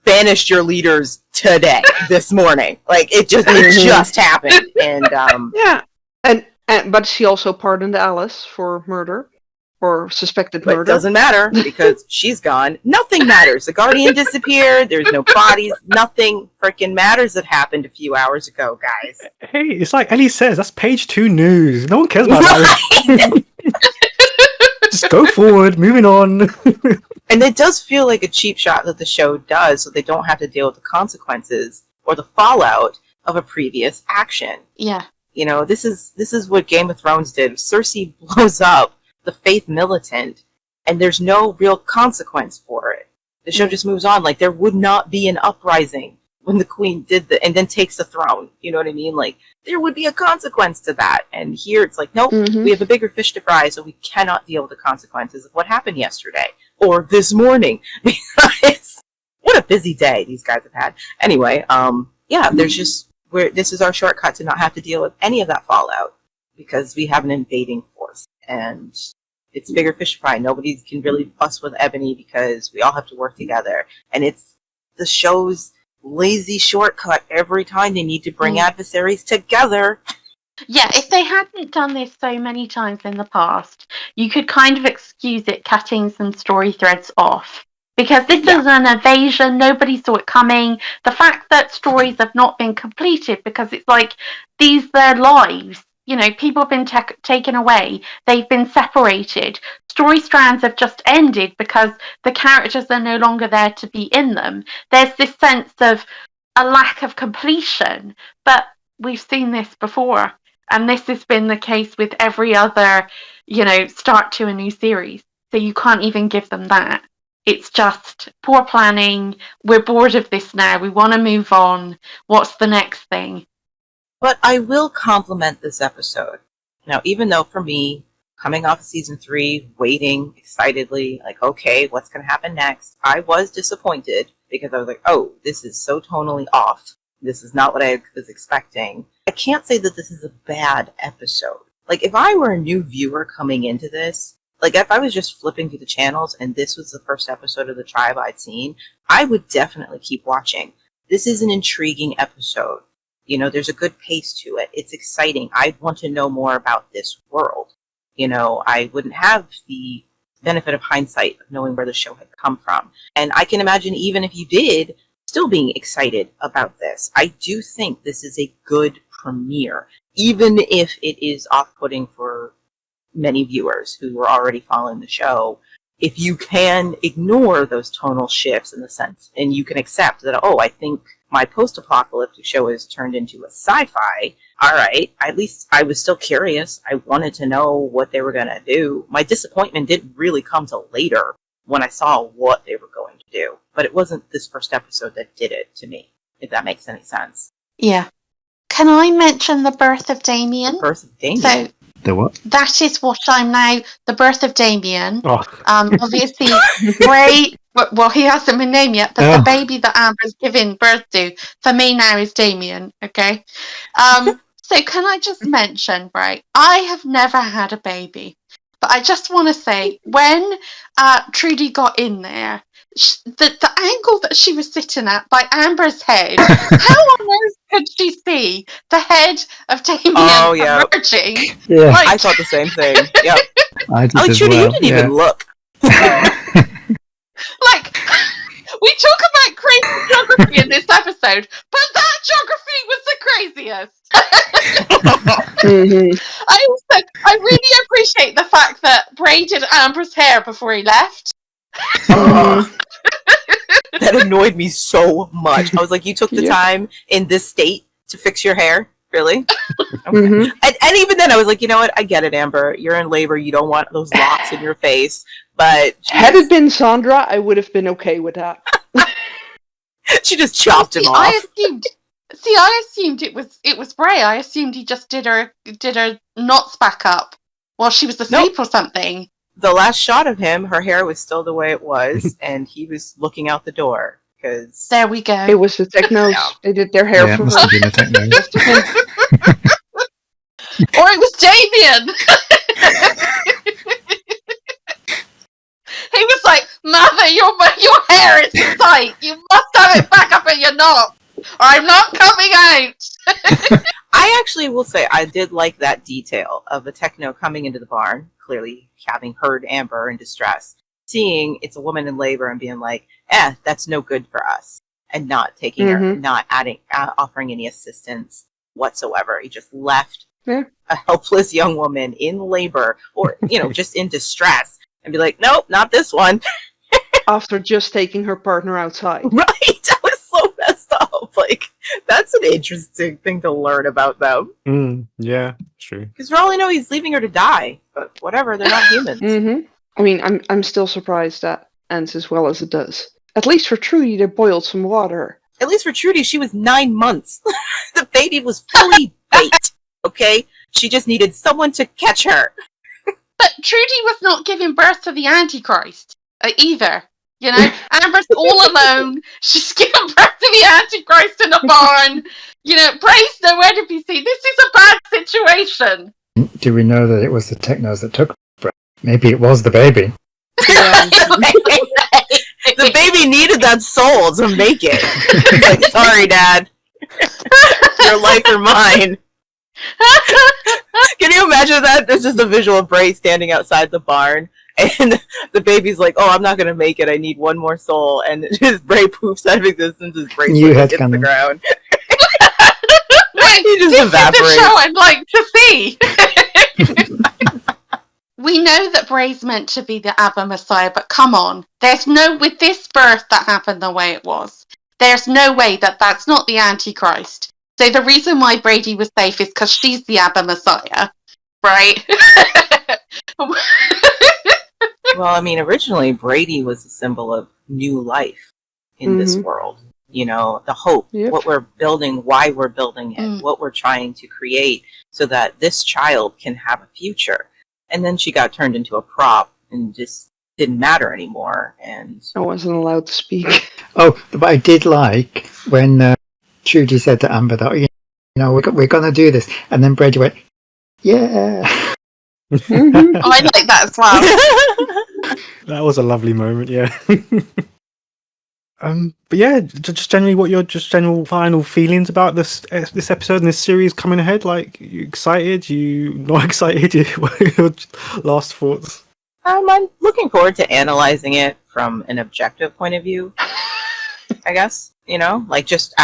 Banished your leaders today, this morning. Like, it just happened. And yeah, and but she also pardoned Alice for murder or suspected murder. It doesn't matter because she's gone. Nothing matters. The Guardian disappeared. There's no bodies. Nothing freaking matters that happened a few hours ago, guys. Hey, it's like Ellie says, that's page 2 news. No one cares about that. Just go forward, moving on. And it does feel like a cheap shot that the show does, so they don't have to deal with the consequences or the fallout of a previous action. Yeah. You know, this is what Game of Thrones did. Cersei blows up the Faith Militant, and there's no real consequence for it. The show just moves on. Like, there would not be an uprising when the Queen did and then takes the throne. You know what I mean? Like, there would be a consequence to that. And here it's like, nope, we have a bigger fish to fry, so we cannot deal with the consequences of what happened yesterday or this morning. Because what a busy day these guys have had. Anyway, yeah, there's just this is our shortcut to not have to deal with any of that fallout because we have an invading force. And it's bigger fish to fry. Nobody can really fuss with Ebony because we all have to work together. And it's the show's lazy shortcut every time they need to bring adversaries together. Yeah, if they hadn't done this so many times in the past, you could kind of excuse it cutting some story threads off. Because this is an invasion, nobody saw it coming. The fact that stories have not been completed because it's like, these their lives. You know, people have been taken away. They've been separated. Story strands have just ended because the characters are no longer there to be in them. There's this sense of a lack of completion. But we've seen this before. And this has been the case with every other, you know, start to a new series. So you can't even give them that. It's just poor planning. We're bored of this now. We want to move on. What's the next thing? But I will compliment this episode. Now, even though for me, coming off of season 3, waiting excitedly, like, okay, what's going to happen next? I was disappointed because I was like, oh, this is so tonally off. This is not what I was expecting. I can't say that this is a bad episode. Like, if I were a new viewer coming into this, like, if I was just flipping through the channels and this was the first episode of The Tribe I'd seen, I would definitely keep watching. This is an intriguing episode. You know, there's a good pace to it. It's exciting. I want to know more about this world. You know, I wouldn't have the benefit of hindsight of knowing where the show had come from. And I can imagine even if you did, still being excited about this. I do think this is a good premiere, even if it is off-putting for many viewers who were already following the show. If you can ignore those tonal shifts in the sense, and you can accept that, oh, I think my post-apocalyptic show is turned into a sci-fi, all right, at least I was still curious. I wanted to know what they were going to do. My disappointment didn't really come till later when I saw what they were going to do. But it wasn't this first episode that did it to me, if that makes any sense. Yeah. Can I mention the birth of Damien? The birth of Damien? So The what? that is what I'm now, the birth of Damien. Oh. Obviously, Bray, well, he hasn't been named yet, but the baby that Amber's giving birth to, for me now, is Damien, okay? So can I just mention, right, I have never had a baby, but I just want to say, when Trudy got in there, the angle that she was sitting at by Amber's head, how on earth could she see the head of Damien emerging? Yeah. I thought the same thing. Yep. I did as Trudy, well. you didn't even look. Like, we talk about crazy geography in this episode, but that geography was the craziest. I really appreciate the fact that Bray did Amber's hair before he left. That annoyed me so much. I was like, you took the time in this state to fix your hair? Really? Okay. And even then I was like, you know what? I get it, Amber. You're in labor. You don't want those locks in your face. But had it been Sandra, I would have been okay with that. She just chopped him off. I assumed it was Bray. I assumed he just did her knots back up while she was asleep or something. The last shot of him, her hair was still the way it was, and he was looking out the door. Because there we go. It was the Technos. Yeah. They did their hair for must have been the Technos. Or it was Damien. He was like, "Mother, your hair is tight. You must have it back up in your knot, or I'm not coming out." I actually will say I did like that detail of a Techno coming into the barn, clearly having heard Amber in distress, seeing it's a woman in labor and being like, that's no good for us, and not taking her, not offering any assistance whatsoever. He just left a helpless young woman in labor, or just in distress, and be like, nope, not this one. After just taking her partner outside. Right, I was so messed up. Like, that's an interesting thing to learn about them. Yeah, true. Because for all I know, he's leaving her to die. But whatever, they're not humans. I mean, I'm still surprised that ends as well as it does. At least for Trudy, they boiled some water. At least for Trudy, she was 9 months. The baby was fully baked, okay? She just needed someone to catch her. But Trudy was not giving birth to the Antichrist either. Amber's all alone. She's giving birth to the Antichrist in a barn. Bray's nowhere to be seen. This is a bad situation. Do we know that it was the Technos that took Bray? Maybe it was the baby. The baby needed that soul to make it. Like, sorry, Dad. Your life or mine. Can you imagine that? There's just a visual of Bray standing outside the barn, and the baby's like, "Oh, I'm not gonna make it. I need one more soul." And his Bray poofs out of existence. His bracelet hits the ground. He just evaporates. This is the show I'd like to see. We know that Bray's meant to be the Abba Messiah, but come on. With this birth that happened the way it was, there's no way that that's not the Antichrist. So the reason why Brady was safe is because she's the Abba Messiah, right? Well, I mean, originally Brady was a symbol of new life in this world. The hope, what we're building, why we're building it, what we're trying to create so that this child can have a future. And then she got turned into a prop and just didn't matter anymore. And I wasn't allowed to speak. Oh, but I did like when Trudy said to Amber that, we're going to do this. And then Brady went, yeah. I like that as well. That was a lovely moment, yeah. But yeah, just generally, what your just general final feelings about this episode and this series coming ahead? Like, you excited? You not excited? What are your last thoughts? I'm looking forward to analyzing it from an objective point of view. I guess, like just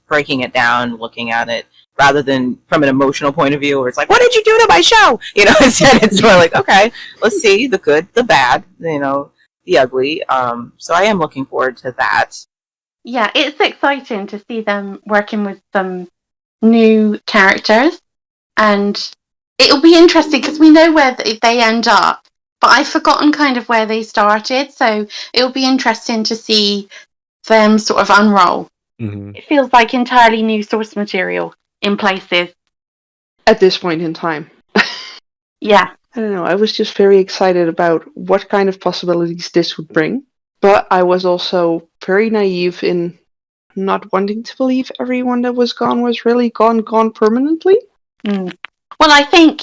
breaking it down, looking at it, rather than from an emotional point of view where it's like, what did you do to my show? Instead it's more like, okay, let's see the good, the bad, the ugly. So I am looking forward to that. Yeah, it's exciting to see them working with some new characters, and it'll be interesting because we know where they end up, but I've forgotten kind of where they started, so it'll be interesting to see them sort of unroll. Mm-hmm. It feels like entirely new source material in places. At this point in time. Yeah. I don't know, I was just very excited about what kind of possibilities this would bring. But I was also very naive in not wanting to believe everyone that was gone was really gone permanently. Mm. Well, I think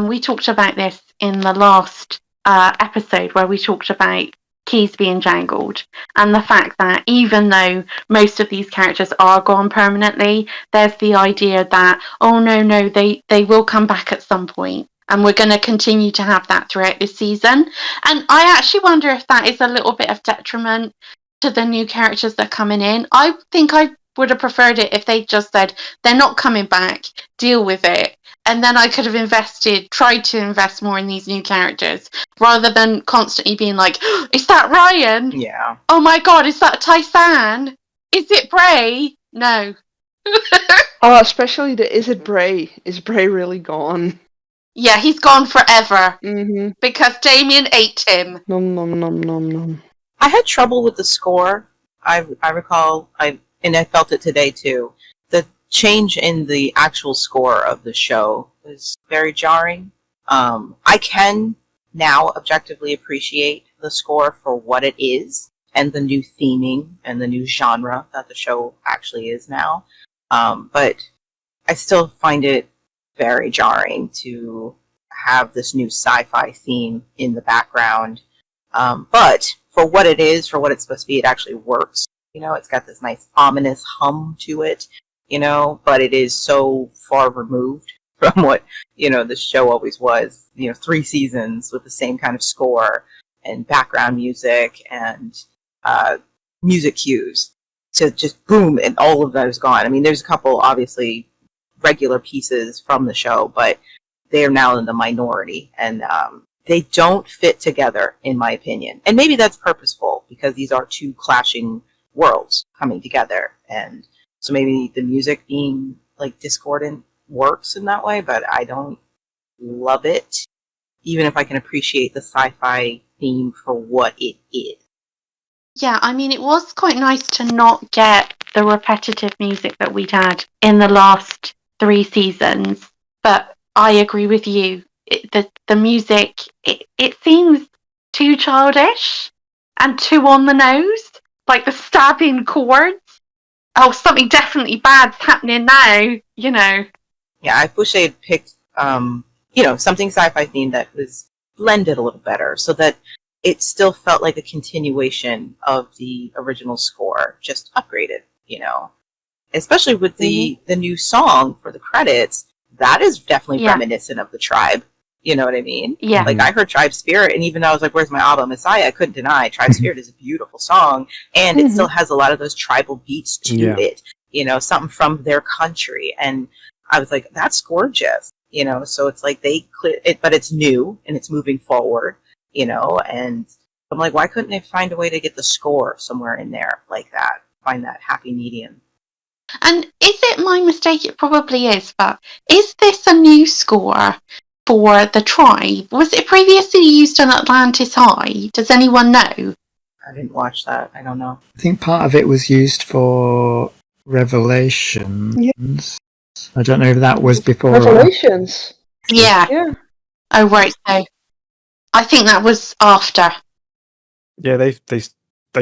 we talked about this in the last episode where we talked about keys being jangled, and the fact that even though most of these characters are gone permanently, there's the idea that, oh no, they will come back at some point. And we're going to continue to have that throughout this season. And I actually wonder if that is a little bit of detriment to the new characters that are coming in. I think I would have preferred it if they just said, they're not coming back, deal with it. And then I could have tried to invest more in these new characters, rather than constantly being like, oh, is that Ryan? Yeah. Oh my god, is that Tysan? Is it Bray? No. Oh, especially is it Bray? Is Bray really gone? Yeah, he's gone forever. Mm-hmm. Because Damien ate him. Nom nom nom nom nom. I had trouble with the score. I recall, and I felt it today too. The change in the actual score of the show was very jarring. I can now objectively appreciate the score for what it is, and the new theming and the new genre that the show actually is now. But I still find it very jarring to have this new sci-fi theme in the background. But for what it is, for what it's supposed to be, it actually works. It's got this nice ominous hum to it, but it is so far removed from what, the show always was. 3 seasons with the same kind of score and background music and music cues to just boom, and all of that is gone. I mean, there's a couple, obviously, regular pieces from the show, but they're now in the minority, and they don't fit together, in my opinion. And maybe that's purposeful, because these are 2 clashing worlds coming together, and so maybe the music being like discordant works in that way, but I don't love it, even if I can appreciate the sci-fi theme for what it is. Yeah, I mean, it was quite nice to not get the repetitive music that we'd had in the last 3 seasons, but I agree with you. The music, it seems too childish and too on the nose, like the stabbing chords. Oh, something definitely bad's happening now, Yeah, I wish they had picked, something sci-fi themed that was blended a little better, so that it still felt like a continuation of the original score, just upgraded, Especially with the new song for the credits, that is definitely reminiscent of the Tribe. You know what I mean? Yeah. Like, I heard Tribe Spirit, and even though I was like, where's my album, Messiah, I couldn't deny Tribe Spirit is a beautiful song, and it still has a lot of those tribal beats to it, something from their country. And I was like, that's gorgeous, so it's like they clear it, but it's new, and it's moving forward, and I'm like, why couldn't they find a way to get the score somewhere in there like that? Find that happy medium. And is it my mistake? It probably is, but is this a new score for the Tribe? Was it previously used on Atlantis High? Does anyone know? I didn't watch that. I don't know. I think part of it was used for Revelations. Yeah. I don't know if that was before. Revelations. Yeah. Oh, right. So I think that was after. Yeah, they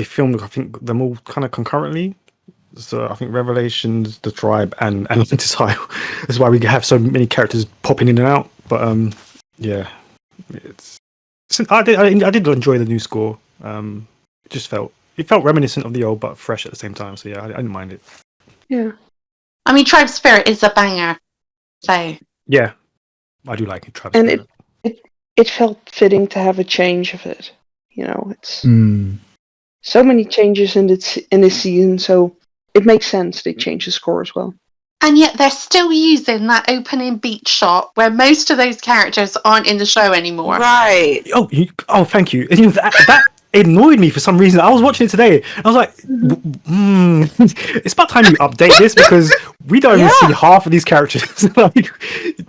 filmed, I think, them all kind of concurrently. So I think Revelations, The Tribe, and Atlantis High. That's why we have so many characters popping in and out. But I did enjoy the new score. It just felt it felt reminiscent of the old, but fresh at the same time. So yeah, I didn't mind it. Yeah. I mean, Tribe Spirit is a banger. So Yeah, I do like it. Travis And Spirit. it felt fitting to have a change of it. You know, it's Mm. so many changes in this season, so it makes sense they change the score as well. And yet they're still using that opening beach shot where most of those characters aren't in the show anymore. Right. Oh, thank you. And, you know, that annoyed me for some reason. I was watching it today. I was like, it's about time you update this because we don't even see half of these characters. Like,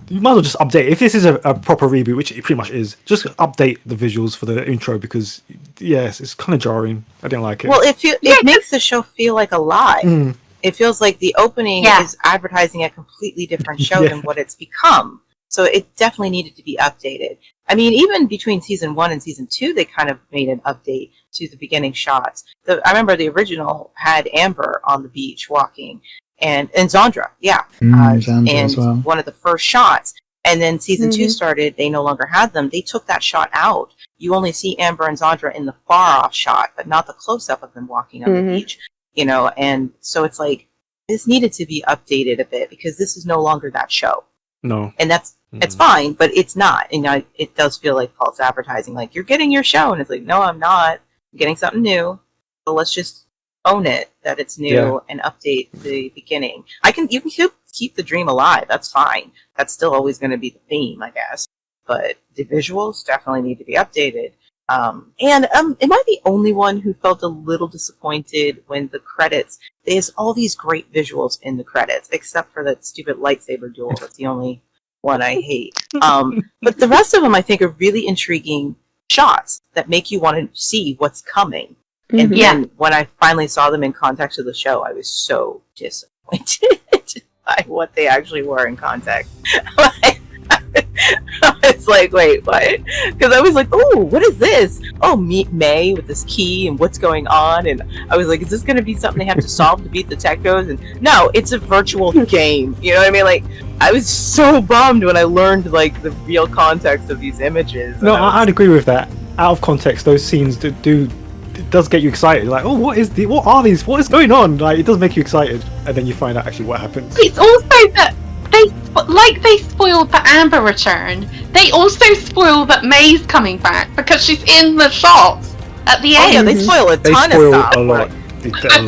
you might as well just update. If this is a proper reboot, which it pretty much is, just update the visuals for the intro because, yes, it's kind of jarring. I didn't like it. Well, it makes the show feel like a lie. It feels like the opening is advertising a completely different show than what it's become. So it definitely needed to be updated. I mean, even between season 1 and season 2, they kind of made an update to the beginning shots. I remember the original had Amber on the beach walking, and Zandra, Zandra and as well. one of the first shots. And then season 2 started, they no longer had them. They took that shot out. You only see Amber and Zandra in the far-off shot, but not the close-up of them walking on the beach. You know, and so it's like, this needed to be updated a bit because this is no longer that show. No. And it's fine, but it's not. And it does feel like false advertising. Like, you're getting your show. And it's like, no, I'm not. I'm getting something new. So let's just own it that it's new and update the beginning. You can keep the dream alive. That's fine. That's still always going to be the theme, I guess. But the visuals definitely need to be updated. Am I the only one who felt a little disappointed when the credits, there's all these great visuals in the credits, except for that stupid lightsaber duel. That's the only one I hate. But the rest of them I think are really intriguing shots that make you want to see what's coming. And then when I finally saw them in context of the show, I was so disappointed by what they actually were in context. It's like, wait, what? Because I was like, oh, what is this? Oh, meet May with this key and what's going on? And I was like, is this going to be something they have to solve to beat the Technos? And no, it's a virtual game. You know what I mean? Like, I was so bummed when I learned like the real context of these images. No, I'd agree with that. Out of context, those scenes it does get you excited. Like, oh, what are these? What is going on? Like, it does make you excited, and then you find out actually what happens. It's also that they spoiled the Amber return. They also spoil that May's coming back because she's in the shots at the end. Yeah, they spoil a ton of stuff. A lot.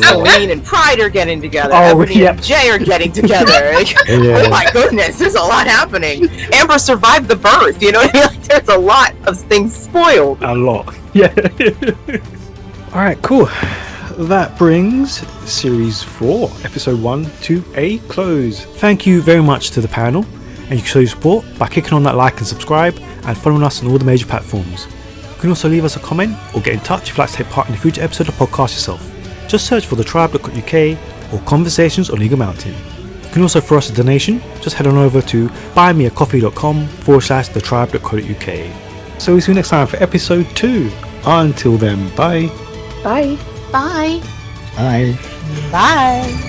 Colleen and Pride are getting together. Oh, Ebony and Jay are getting together. Oh my goodness, there's a lot happening. Amber survived the birth. You know what I mean? Like, there's a lot of things spoiled. A lot. Yeah. All right, cool. That brings Series 4, Episode 1 to a close. Thank you very much to the panel, and you can show your support by clicking on that like and subscribe and following us on all the major platforms. You can also leave us a comment or get in touch if you'd like to take part in a future episode of the podcast yourself. Just search for thetribe.uk or Conversations on Eagle Mountain. You can also throw us a donation. Just head on over to buymeacoffee.com/thetribe.co.uk. So we'll see you next time for Episode 2. Until then, bye. Bye. Bye. Bye. Bye.